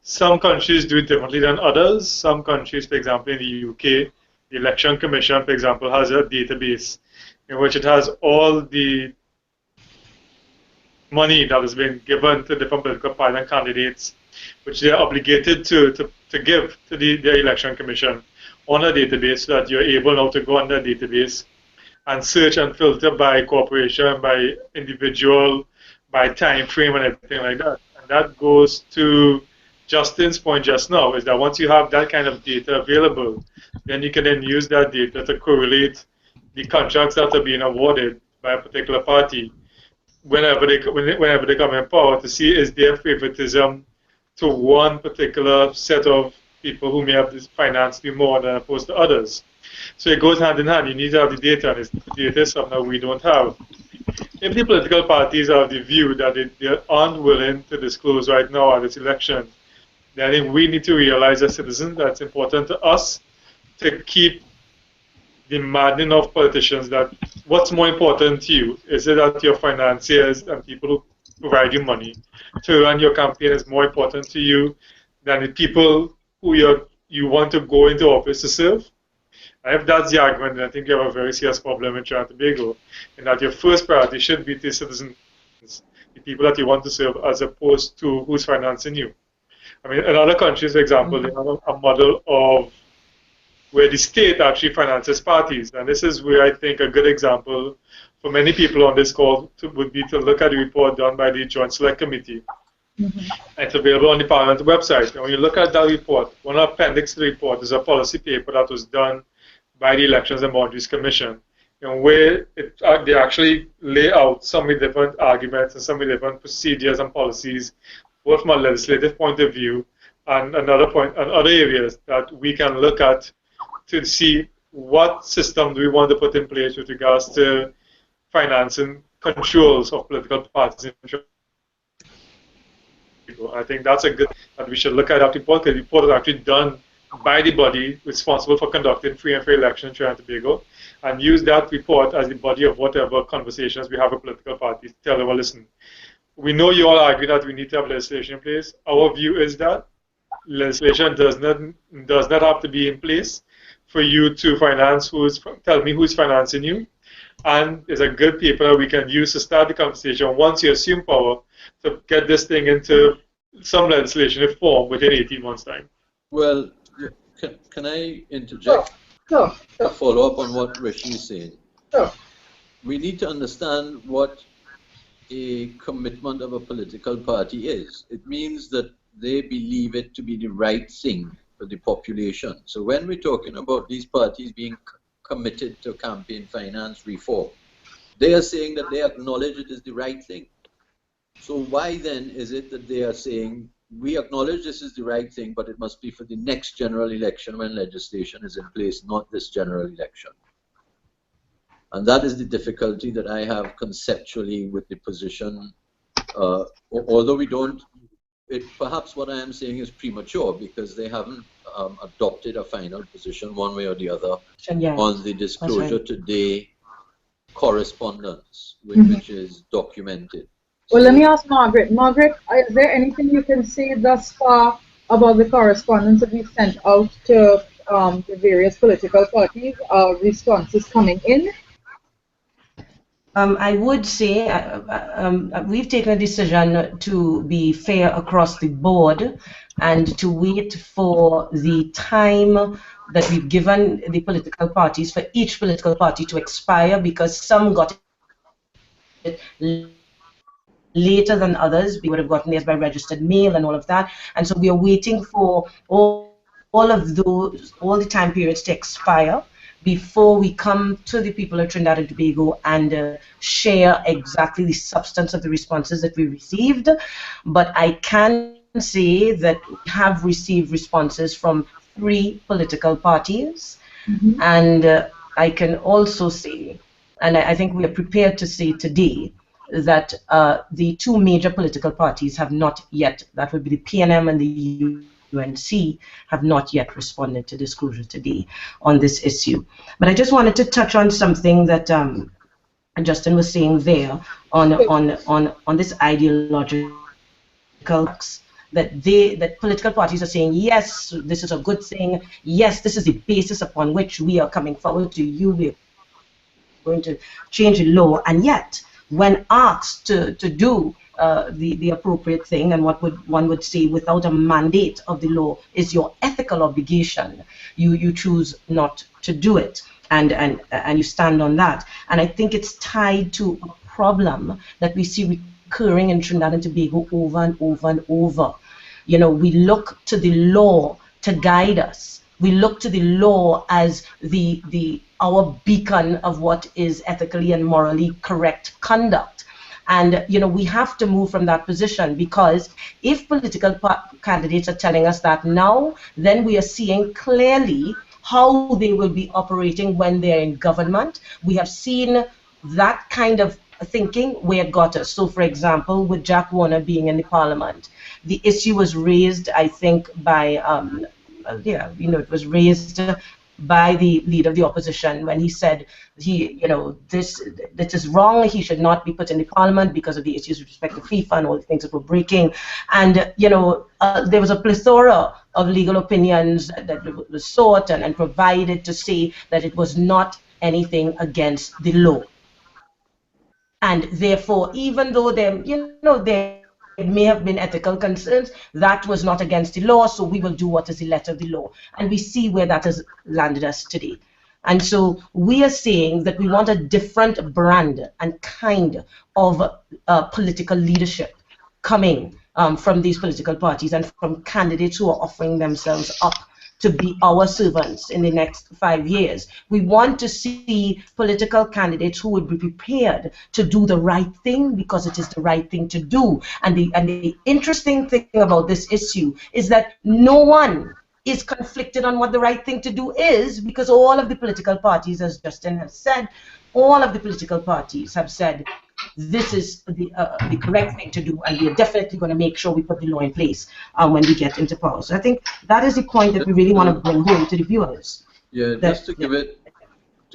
Some countries do it differently than others. Some countries, for example, in the UK, the Election Commission, for example, has a database in which it has all the money that has been given to different political parties and candidates, which they are obligated to give to the Election Commission on a database, so that you're able now to go on that database and search and filter by corporation, by individual, by time frame and everything like that. And that goes to Justin's point just now, is that once you have that kind of data available, then you can then use that data to correlate the contracts that are being awarded by a particular party whenever they come in power, to see is there favoritism to one particular set of people who may have this finance you more than opposed to others. So it goes hand in hand. You need to have the data, and the data is something that we don't have. If the political parties are of the view that they aren't willing to disclose right now at this election, then I think we need to realize as citizens that it's important to us to keep demanding of politicians that what's more important to you? Is it that your financiers and people who provide you money to run your campaign is more important to you than the people who you want to go into office to serve? And if that's the argument, then I think you have a very serious problem in Trinidad and Tobago, in that your first priority should be the citizens, the people that you want to serve, as opposed to who's financing you. I mean, in other countries, for example, they have a model of where the state actually finances parties. And this is where I think a good example for many people on this call would be to look at the report done by the Joint Select Committee. It's available on the Parliament website. And when you look at that report, one appendix to the report is a policy paper that was done by the Elections and Boundaries Commission, and where they actually lay out so many different arguments and so many different procedures and policies, both from a legislative point of view and other areas that we can look at to see what system do we want to put in place with regards to financing controls of political parties. I think that's a good, that we should look at that report, because the report is actually done by the body responsible for conducting free and fair elections in Trinidad and Tobago, and use that report as the body of whatever conversations we have with political parties. Tell them, well, listen, we know you all agree that we need to have legislation in place. Our view is that legislation does not have to be in place for you to finance tell me who's financing you. And it's a good paper we can use to start the conversation once you assume power, to get this thing into some legislation form within 18 months' time. Well, Can I interject Sure. to follow up on what Rishi is saying? Sure. We need to understand what a commitment of a political party is. It means that they believe it to be the right thing for the population. So when we're talking about these parties being committed to campaign finance reform, they are saying that they acknowledge it is the right thing. So why then is it that they are saying, we acknowledge this is the right thing, but it must be for the next general election when legislation is in place, not this general election? And that is the difficulty that I have conceptually with the position. Although we don't, perhaps what I am saying is premature because they haven't adopted a final position one way or the other on the disclosure today correspondence, which is documented. Well, let me ask Margaret. Margaret, is there anything you can say thus far about the correspondence that we've sent out to the various political parties? Responses coming in? I would say we've taken a decision to be fair across the board and to wait for the time that we've given the political parties, for each political party to expire, because some got it later than others. We would have gotten theirs by registered mail and all of that. And so we are waiting for all the time periods to expire before we come to the people of Trinidad and Tobago and share exactly the substance of the responses that we received. But I can say that we have received responses from 3 political parties. And I can also say, and I think we are prepared to say today, that the 2 major political parties have not yet, that would be the PNM and the UNC, have not yet responded to disclosure today on this issue. But I just wanted to touch on something that Justin was saying there on this ideological that political parties are saying, yes, this is a good thing, yes, this is the basis upon which we are coming forward to you, we are going to change the law, and yet when asked to do the appropriate thing, and what one would say without a mandate of the law is your ethical obligation, you choose not to do it, and you stand on that. And I think it's tied to a problem that we see recurring in Trinidad and Tobago over and over and over. You know, we look to the law to guide us. We look to the law as our beacon of what is ethically and morally correct conduct. And, you know, we have to move from that position, because if political candidates are telling us that now, then we are seeing clearly how they will be operating when they're in government. We have seen that kind of thinking where it got us. So, for example, with Jack Warner being in the parliament, the issue was raised, I think, by it was raised by the leader of the opposition when he said this is wrong. He should not be put in the parliament because of the issues with respect to FIFA and all the things that were breaking. And there was a plethora of legal opinions that was sought and provided to say that it was not anything against the law. And therefore, even though there may have been ethical concerns, that was not against the law, so we will do what is the letter of the law. And we see where that has landed us today. And so we are saying that we want a different brand and kind of political leadership coming from these political parties and from candidates who are offering themselves up to be our servants in the next 5 years. We want to see political candidates who would be prepared to do the right thing because it is the right thing to do. And the interesting thing about this issue is that no one is conflicted on what the right thing to do is, because all of the political parties, as Justin has said, all of the political parties have said this is the correct thing to do, and we are definitely going to make sure we put the law in place when we get into power. So I think that is the point that we really want to bring home to the viewers. Yeah, just to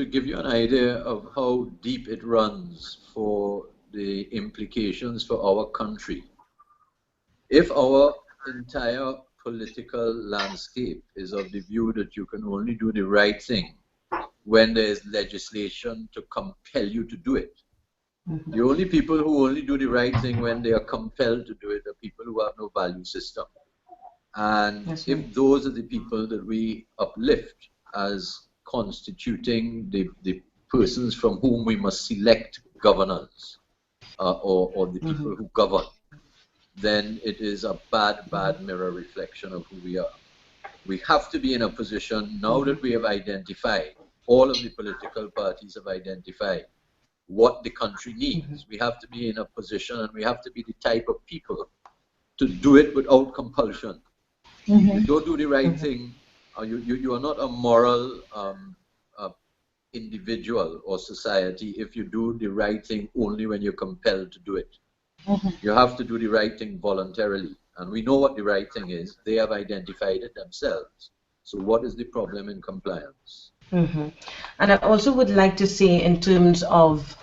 give you an idea of how deep it runs for the implications for our country. If our entire political landscape is of the view that you can only do the right thing when there is legislation to compel you to do it, the only people who only do the right thing when they are compelled to do it are people who have no value system. And That's if right. those are the people that we uplift as constituting the persons from whom we must select governors, or the people who govern, then it is a bad mirror reflection of who we are. We have to be in a position, now that we have identified, all of the political parties have identified what the country needs. We have to be in a position, and we have to be the type of people to do it without compulsion. You don't do the right thing, you are not a moral individual or society if you do the right thing only when you're compelled to do it. You have to do the right thing voluntarily. And we know what the right thing is. They have identified it themselves. So what is the problem in compliance? And I also would like to say, in terms of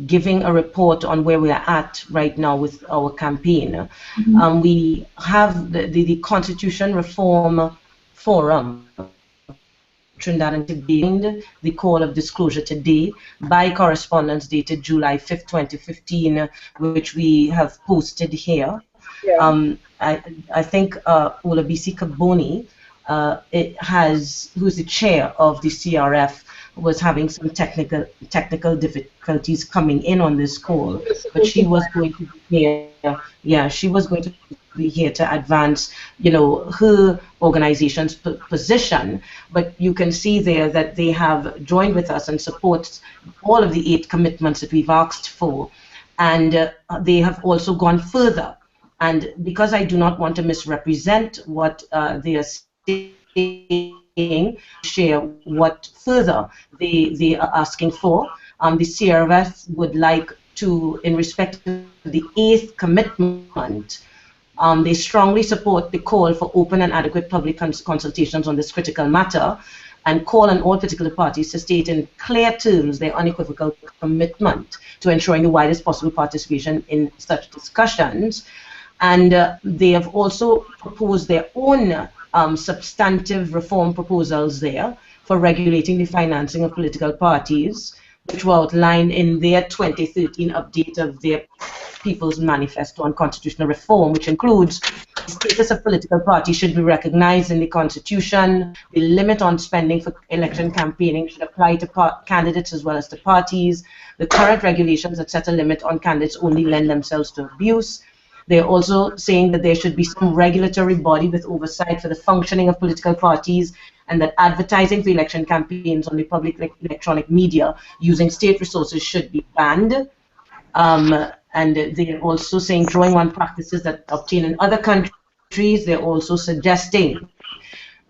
giving a report on where we are at right now with our campaign. We have the Constitution Reform Forum, Trinidad and Tobago, the call of disclosure today by correspondence dated July 5th, 2015, which we have posted here. Yeah. I think Olabisi Kaboni who's the chair of the CRF, was having some technical difficulties coming in on this call, but she was going to be here. Yeah, she was going to be here to advance, her organization's position. But you can see there that they have joined with us and support all of the 8 commitments that we've asked for, and they have also gone further. And because I do not want to misrepresent what they are saying, share what further they are asking for. The CRF would like to, in respect of the 8th commitment, they strongly support the call for open and adequate public consultations on this critical matter, and call on all political parties to state in clear terms their unequivocal commitment to ensuring the widest possible participation in such discussions. And they have also proposed their own substantive reform proposals there for regulating the financing of political parties, which were outlined in their 2013 update of their People's Manifesto on Constitutional Reform, which includes the status of political parties should be recognized in the Constitution, the limit on spending for election campaigning should apply to candidates as well as to parties, the current regulations that set a limit on candidates only lend themselves to abuse. They're also saying that there should be some regulatory body with oversight for the functioning of political parties, and that advertising for election campaigns on the public electronic media using state resources should be banned. And they're also saying, drawing on practices that obtain in other countries, they're also suggesting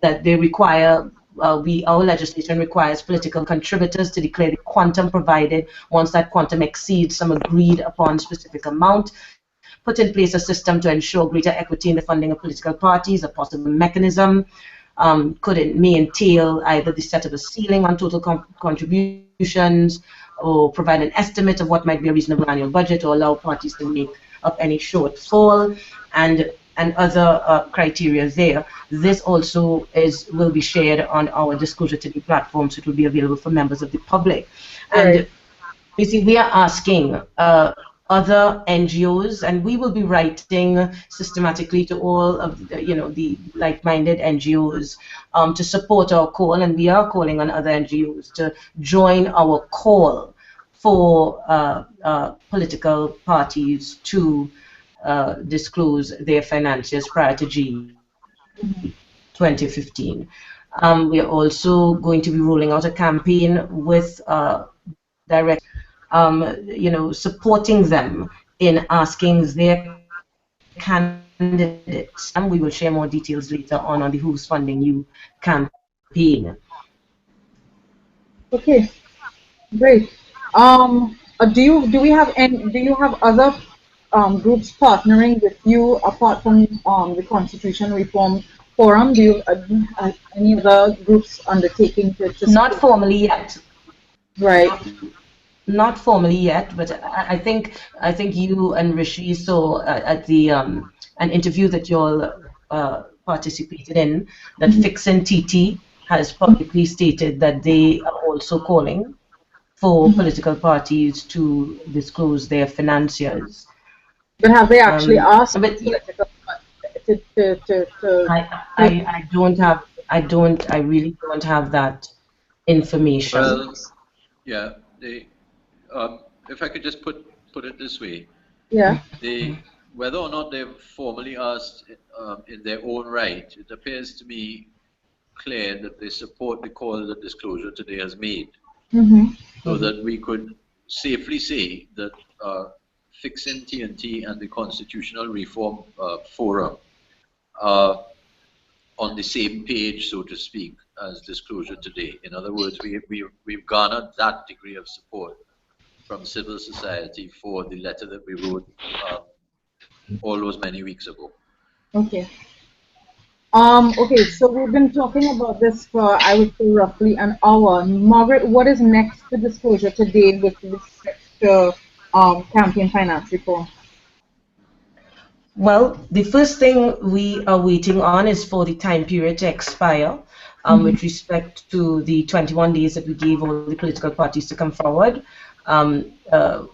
that they require, our legislation requires political contributors to declare the quantum provided once that quantum exceeds some agreed upon specific amount. Put in place a system to ensure greater equity in the funding of political parties, a possible mechanism. May entail either the set of a ceiling on total contributions, or provide an estimate of what might be a reasonable annual budget, or allow parties to make up any shortfall, and other criteria there. This also will be shared on our Disclosure Today platform, so it will be available for members of the public. And Right. you see, we are asking other NGOs, and we will be writing systematically to all of the like-minded NGOs to support our call, and we are calling on other NGOs to join our call for political parties to disclose their finances prior to GE2015. We are also going to be rolling out a campaign with direct supporting them in asking their candidates. And we will share more details later on the Who's Funding You campaign. Okay, great. Do you have other groups partnering with you apart from the Constitution Reform Forum? Do you any other groups undertaking to Not formally yet. Right. Not formally yet, but I think you and Rishi saw at the an interview that you all participated in, that Fixin TT has publicly stated that they are also calling for political parties to disclose their financiers. But have they actually asked but- political I really don't have that information. Well, yeah. If I could just put it this way, Yeah. whether or not they've formally asked in their own right, it appears to me clear that they support the call that disclosure today has made, so that we could safely say that fixing TNT and the Constitutional Reform Forum are on the same page, so to speak, as disclosure today. In other words, we've garnered that degree of support from civil society for the letter that we wrote all those many weeks ago. Okay. Okay, so we've been talking about this for, I would say, roughly an hour. Margaret, what is next for disclosure today with respect to campaign finance reform? Well, the first thing we are waiting on is for the time period to expire with respect to the 21 days that we gave all the political parties to come forward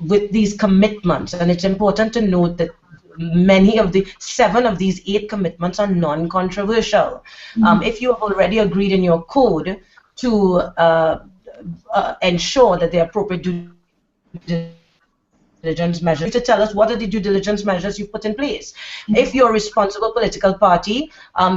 with these commitments. And it's important to note that many of the 7 of these 8 commitments are non-controversial. If you have already agreed in your code to ensure that the appropriate due diligence measures, to tell us what are the due diligence measures you've put in place. If you're a responsible political party,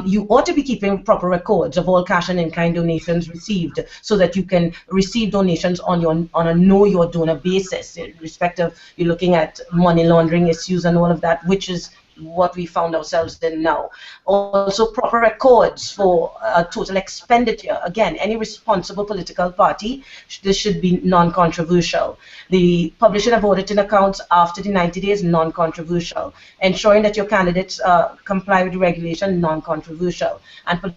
you ought to be keeping proper records of all cash and in-kind donations received, so that you can receive donations on a know your donor basis, in respect of you're looking at money laundering issues and all of that, which is what we found ourselves in now. Also, proper records for total expenditure. Again, any responsible political party, this should be non-controversial. The publishing of auditing accounts after the 90 days, non-controversial. Ensuring that your candidates comply with the regulation, non-controversial. And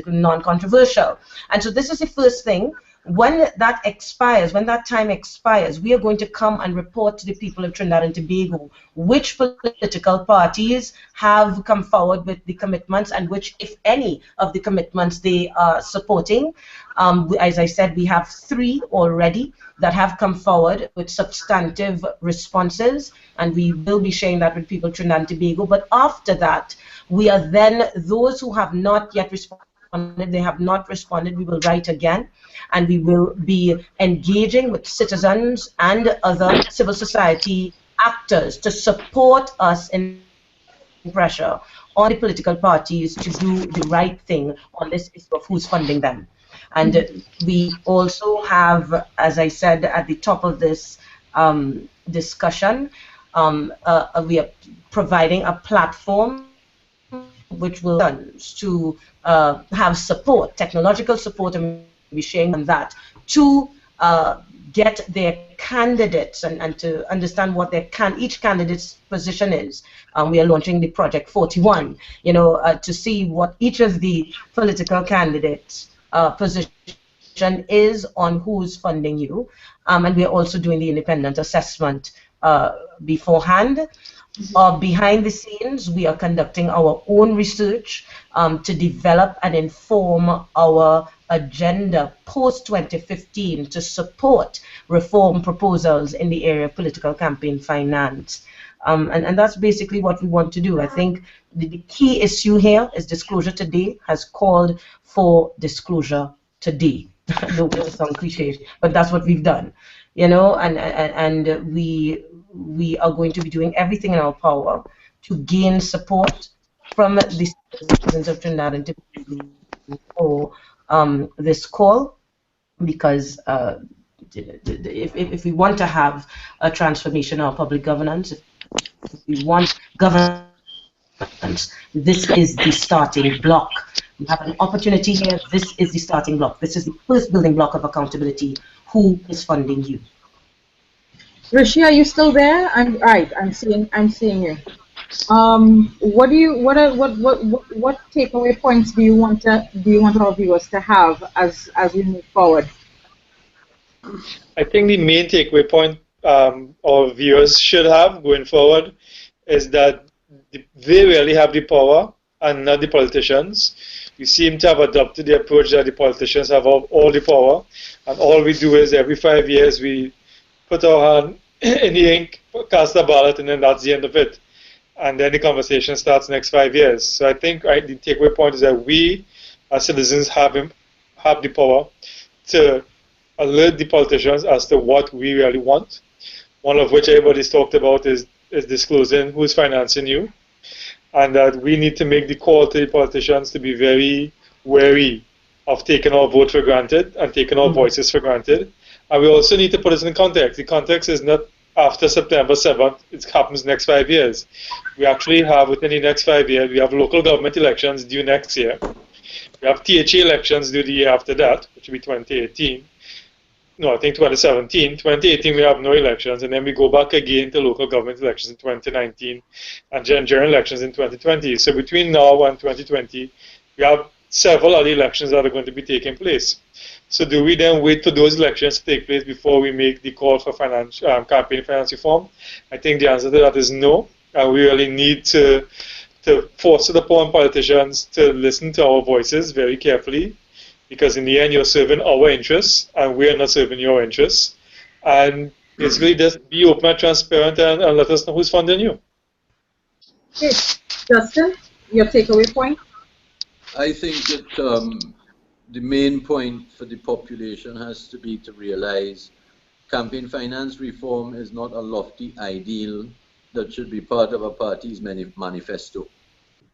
non-controversial. And so this is the first thing. When that expires, when that time expires, we are going to come and report to the people of Trinidad and Tobago which political parties have come forward with the commitments and which, if any, of the commitments they are supporting. As I said, we have 3 already that have come forward with substantive responses, and we will be sharing that with people of Trinidad and Tobago. But after that, we are then, those who have not yet responded, they have not responded, we will write again, and we will be engaging with citizens and other civil society actors to support us in pressure on the political parties to do the right thing on this issue of who's funding them. And we also have, as I said at the top of this discussion, we are providing a platform which will to have support, technological support, and be sharing on that to get their candidates and to understand what each candidate's position is. We are launching the Project 41, to see what each of the political candidates' position is on who's funding you. And we are also doing the independent assessment beforehand. Behind the scenes, we are conducting our own research to develop and inform our agenda post-2015 to support reform proposals in the area of political campaign finance. And that's basically what we want to do. I think the key issue here is disclosure today has called for disclosure today. I don't want to sound cliche, but that's what we've done. And we are going to be doing everything in our power to gain support from the citizens of Trinidad and Tobago for this call, because if we want to have a transformation of public governance, if we want governance, this is the starting block. We have an opportunity here. This is the starting block. This is the first building block of accountability. Who is funding you? Rishi, are you still there? I'm seeing you. What takeaway points do you want our viewers to have as we move forward? I think the main takeaway point our viewers should have going forward is that they really have the power and not the politicians. We seem to have adopted the approach that the politicians have all the power, and all we do is every 5 years we put our hand in the ink, cast a ballot, and then that's the end of it. and then the conversation starts next 5 years. So I think the takeaway point is that we, as citizens, have the power to alert the politicians as to what we really want. One of which everybody's talked about is disclosing who's financing you, and that we need to make the call to the politicians to be very wary of taking our vote for granted and taking our voices for granted. And we also need to put this in context. The context is not after September 7th, it happens next 5 years. We actually have, within the next 5 years, we have local government elections due next year. We have THA elections due the year after that, which will be 2018. No, I think 2017. 2018 we have no elections, and then we go back again to local government elections in 2019 and general elections in 2020. So between now and 2020, we have several other elections that are going to be taking place. So do we then wait for those elections to take place before we make the call for campaign finance reform? I think the answer to that is no. And we really need to force it upon politicians to listen to our voices very carefully, because in the end you're serving our interests and we are not serving your interests. And basically just be open and transparent and let us know who's funding you. Okay, Justin, your takeaway point? I think that the main point for the population has to be to realize campaign finance reform is not a lofty ideal that should be part of a party's manifesto.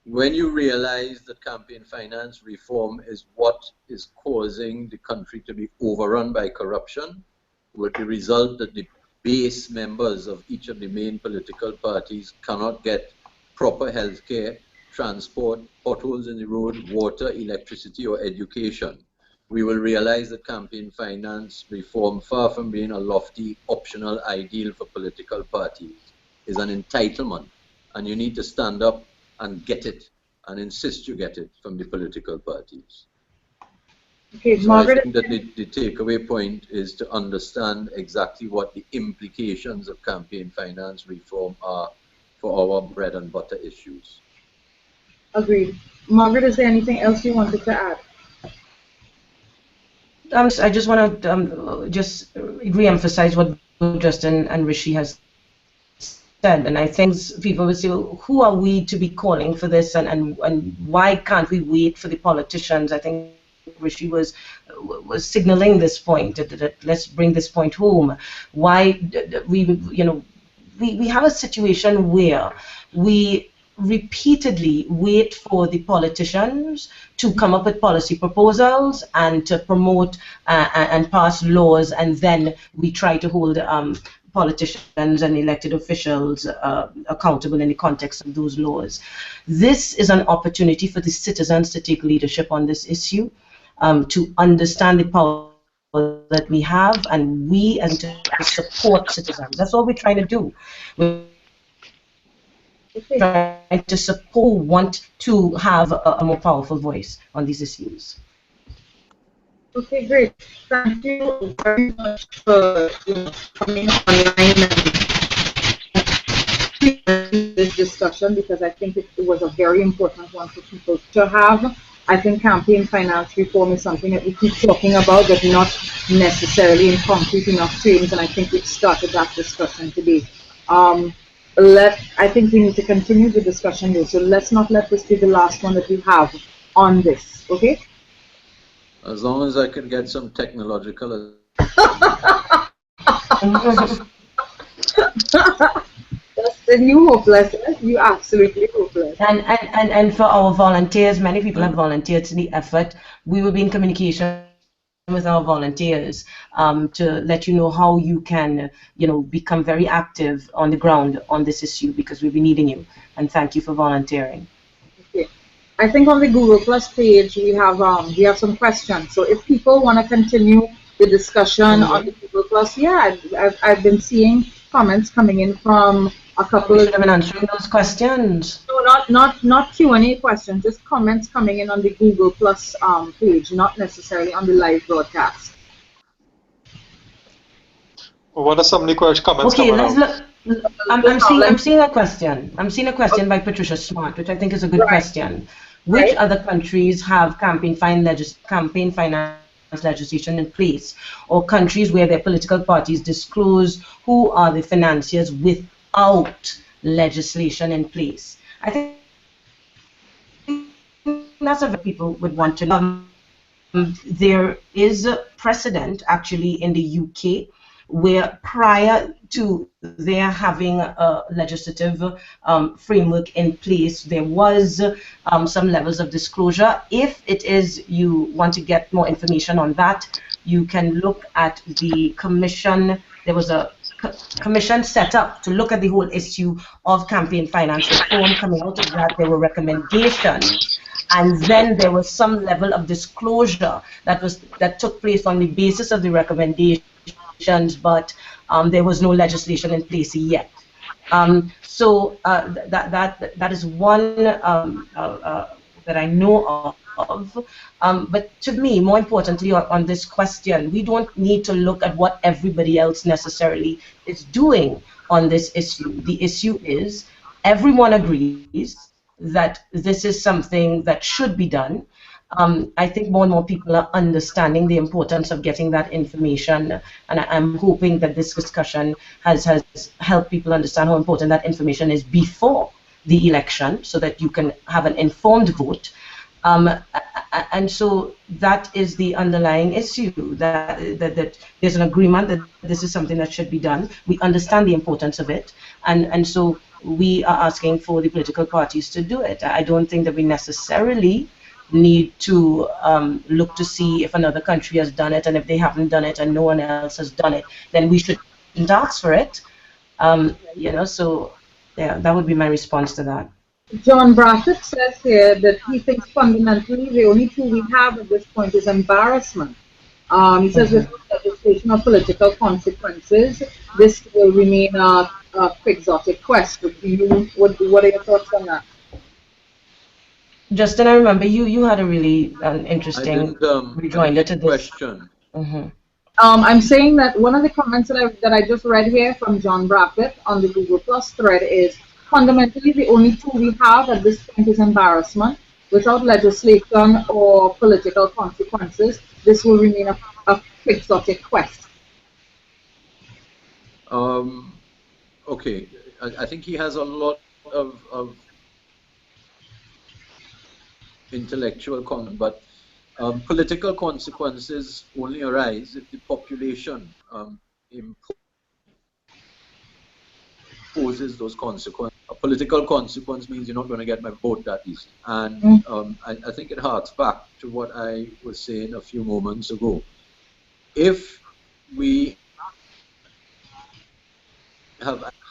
When you realize that campaign finance reform is what is causing the country to be overrun by corruption, with the result that the base members of each of the main political parties cannot get proper health care, transport, potholes in the road, water, electricity, or education, we will realize that campaign finance reform, far from being a lofty, optional ideal for political parties, is an entitlement, and you need to stand up and get it, and insist you get it from the political parties. Okay, So Margaret. I think that the takeaway point is to understand exactly what the implications of campaign finance reform are for our bread and butter issues. Agreed. Margaret, is there anything else you wanted to add? I just want to just re-emphasize what Justin and Rishi has said, and I think people will say, well, who are we to be calling for this, and why can't we wait for the politicians? I think Rishi was signaling this point, that let's bring this point home. Why we have a situation where we repeatedly wait for the politicians to come up with policy proposals and to promote and pass laws, and then we try to hold politicians and elected officials accountable in the context of those laws. This is an opportunity for the citizens to take leadership on this issue, to understand the power that we have, and to support citizens. That's all we're trying to do. We're trying to support, want to have a more powerful voice on these issues. Okay, great. Thank you very much for coming online and this discussion, because I think it was a very important one for people to have. I think campaign finance reform is something that we keep talking about, but not necessarily in concrete enough terms, and I think we've started that discussion today. I think we need to continue the discussion though, so let's not let this be the last one that we have on this, okay? As long as I can get some technological... Justin, you hopeless, you absolutely hopeless. And for our volunteers, many people have volunteered to the effort. We will be in communication with our volunteers to let you know how you can, become very active on the ground on this issue, because we'll be needing you. And thank you for volunteering. Okay. I think on the Google Plus page we have some questions. So if people want to continue the discussion on the Google Plus, I've been seeing comments coming in from a couple of... I've been answering those questions. No, not Q&A questions, just comments coming in on the Google Plus page, not necessarily on the live broadcast. What are some of the comments? Okay, let's look. I'm seeing a question. I'm seeing a question by Patricia Smart, which I think is a good question. Which other countries have campaign finance legislation in place, or countries where their political parties disclose who are the financiers without legislation in place. I think that's a very people would want to know. There is a precedent actually in the UK where prior to their having a legislative framework in place, there was some levels of disclosure. If it is you want to get more information on that, you can look at the commission. There was a commission set up to look at the whole issue of campaign finance reform. Coming out of that, there were recommendations, and then there was some level of disclosure that took place on the basis of the recommendations, but there was no legislation in place yet. So that is one that I know of. But to me, more importantly, on this question, we don't need to look at what everybody else necessarily is doing on this issue. The issue is everyone agrees that this is something that should be done. I think more and more people are understanding the importance of getting that information, and I'm hoping that this discussion has helped people understand how important that information is before the election, so that you can have an informed vote. And so that is the underlying issue, that there's an agreement that this is something that should be done. We understand the importance of it, and so we are asking for the political parties to do it. I don't think that we necessarily need to look to see if another country has done it, and if they haven't done it and no one else has done it, then we shouldn't ask for it. So yeah, that would be my response to that. John Brackett says here that he thinks fundamentally the only tool we have at this point is embarrassment. He says with legislation of political consequences, this will remain a quixotic quest. What are your thoughts on that? Justin, I remember you had a really interesting rejoinder to this question. I'm saying that one of the comments that I just read here from John Brackett on the Google Plus thread is fundamentally the only tool we have at this point is embarrassment. Without legislation or political consequences, this will remain a quixotic quest. Okay, I think he has a lot of intellectual comment, but political consequences only arise if the population imposes those consequences. A political consequence means you're not going to get my vote that easy. And I think it harks back to what I was saying a few moments ago. If we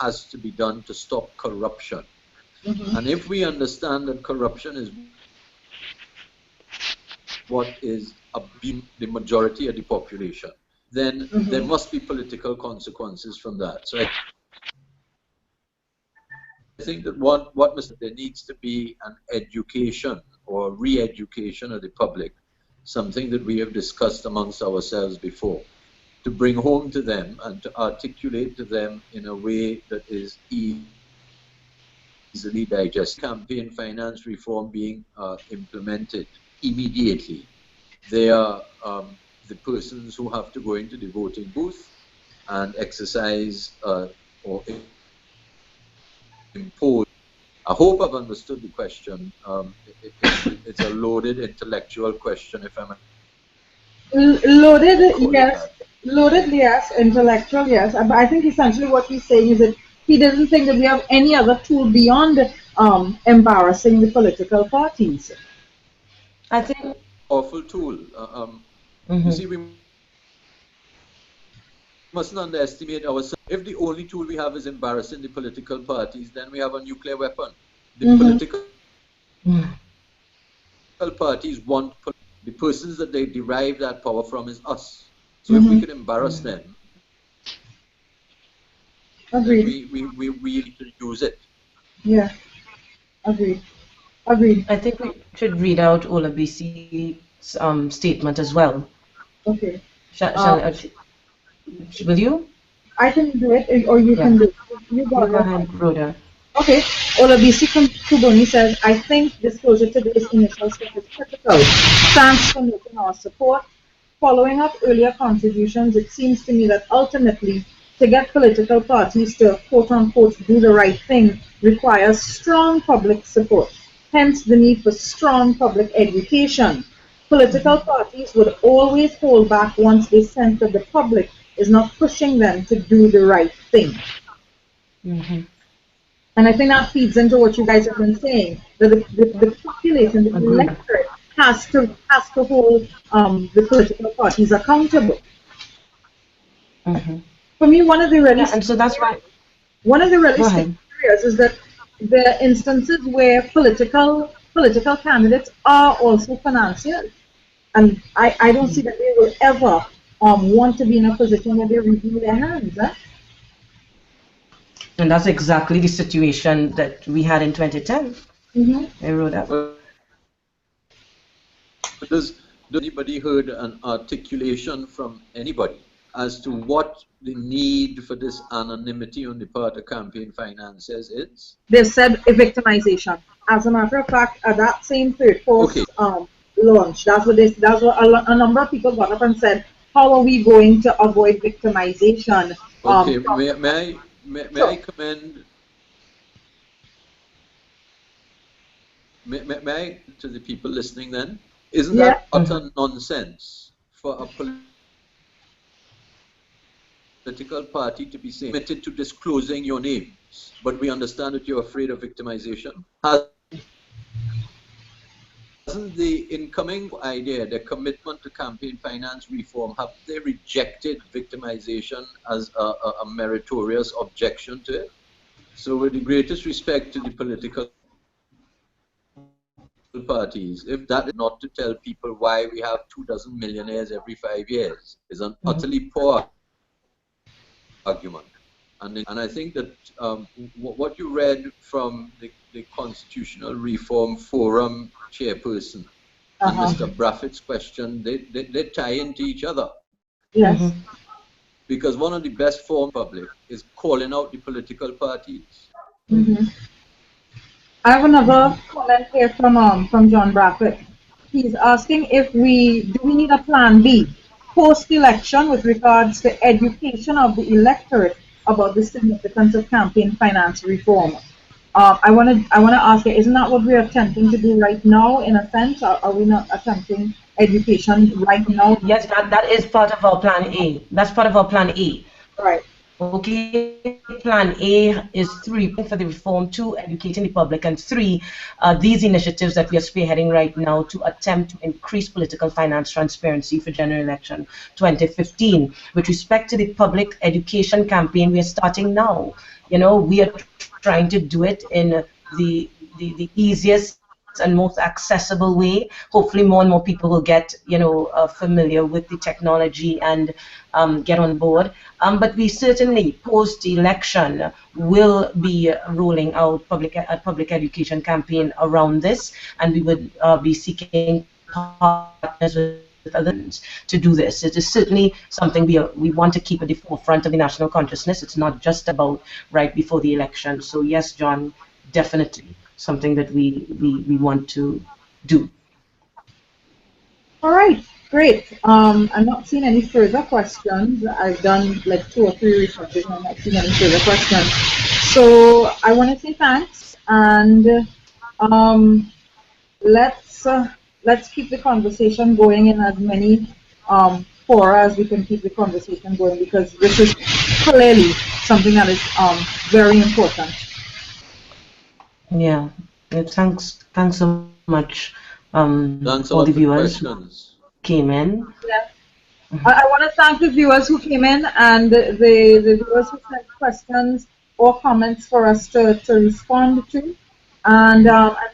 has to be done to stop corruption, and if we understand that corruption is what is abusing the majority of the population, then there must be political consequences from that. So I think that there needs to be an education or re-education of the public, something that we have discussed amongst ourselves before, to bring home to them and to articulate to them in a way that is easily digestible. Campaign finance reform being implemented immediately. They are the persons who have to go into the voting booth and exercise or impose. I hope I've understood the question. It's a loaded intellectual question, if I'm loaded, yes. Loaded, yes. Intellectual, yes. But I think essentially what he's saying is that he doesn't think that we have any other tool beyond embarrassing the political parties. I think powerful tool. You see, we mustn't underestimate ourselves. If the only tool we have is embarrassing the political parties, then we have a nuclear weapon. The political parties want the persons that they derive that power from is us. So if we can embarrass them, agreed. We need to use it. Yeah, agreed. I think we should read out Ola BC's statement as well. Okay. Will you? I can do it, or you can do it. You go ahead, Rhoda. Okay. Ola BC Kuboni says, I think disclosure to this initial step is critical. Thanks for noting our support. Following up earlier contributions, it seems to me that ultimately to get political parties to quote-unquote do the right thing requires strong public support, hence the need for strong public education. Political parties would always hold back once they sense that the public is not pushing them to do the right thing. And I think that feeds into what you guys have been saying, that the population, the electorate, has to hold the political parties accountable. For me, one of the really and so that's why. sticky areas is that there are instances where political candidates are also financiers, and I don't see that they will ever want to be in a position where they reveal their hands. And that's exactly the situation that we had in 2010. I wrote up. Does anybody heard an articulation from anybody as to what the need for this anonymity on the part of campaign finances is? They said victimization. As a matter of fact, at that same third course launch, that's what a number of people got up and said, how are we going to avoid victimization? Okay, may I commend may I to the people listening then? Isn't that utter nonsense for a political party to be saying committed to disclosing your names, but we understand that you're afraid of victimization? Hasn't the incoming idea, the commitment to campaign finance reform, have they rejected victimization as a meritorious objection to it? So with the greatest respect to the political parties, if that is not to tell people why we have 24 millionaires every 5 years, is an utterly poor argument. And I think that what you read from the Constitutional Reform Forum chairperson and Mr. Braffitt's question, they tie into each other. Yes. Because one of the best forms of public is calling out the political parties. I have another comment here from John Braffitt. He's asking if do we need a plan B post-election with regards to education of the electorate about the significance of campaign finance reform. I want to ask you, isn't that what we're attempting to do right now? In a sense, are we not attempting education right now? Yes, that is part of our plan A. That's part of our plan A. Right. Okay, plan A is 3 for the reform, 2 educating the public, and 3 these initiatives that we are spearheading right now to attempt to increase political finance transparency for general election 2015. With respect to the public education campaign, we are starting now. You know, we are trying to do it in the easiest and most accessible way. Hopefully more and more people will get, familiar with the technology and get on board. But we certainly, post-election, will be rolling out a public education campaign around this, and we would be seeking partners with others to do this. It is certainly something we want to keep at the forefront of the national consciousness. It's not just about right before the election. So yes, John, definitely something that we want to do. All right, great. I'm not seeing any further questions. I've done like 2 or 3 researches and I'm not seeing any further questions. So I want to say thanks, and let's keep the conversation going in as many fora as we can keep the conversation going, because this is clearly something that is very important. Yeah, thanks so much, Thanks all the viewers for who came in. Yeah. I want to thank the viewers who came in and the viewers who sent questions or comments for us to respond to. And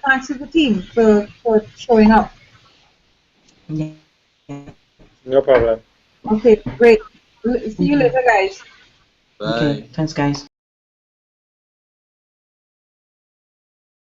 thanks to the team for showing up. Yeah. No problem. Okay, great. See you later, guys. Bye. Okay, thanks, guys.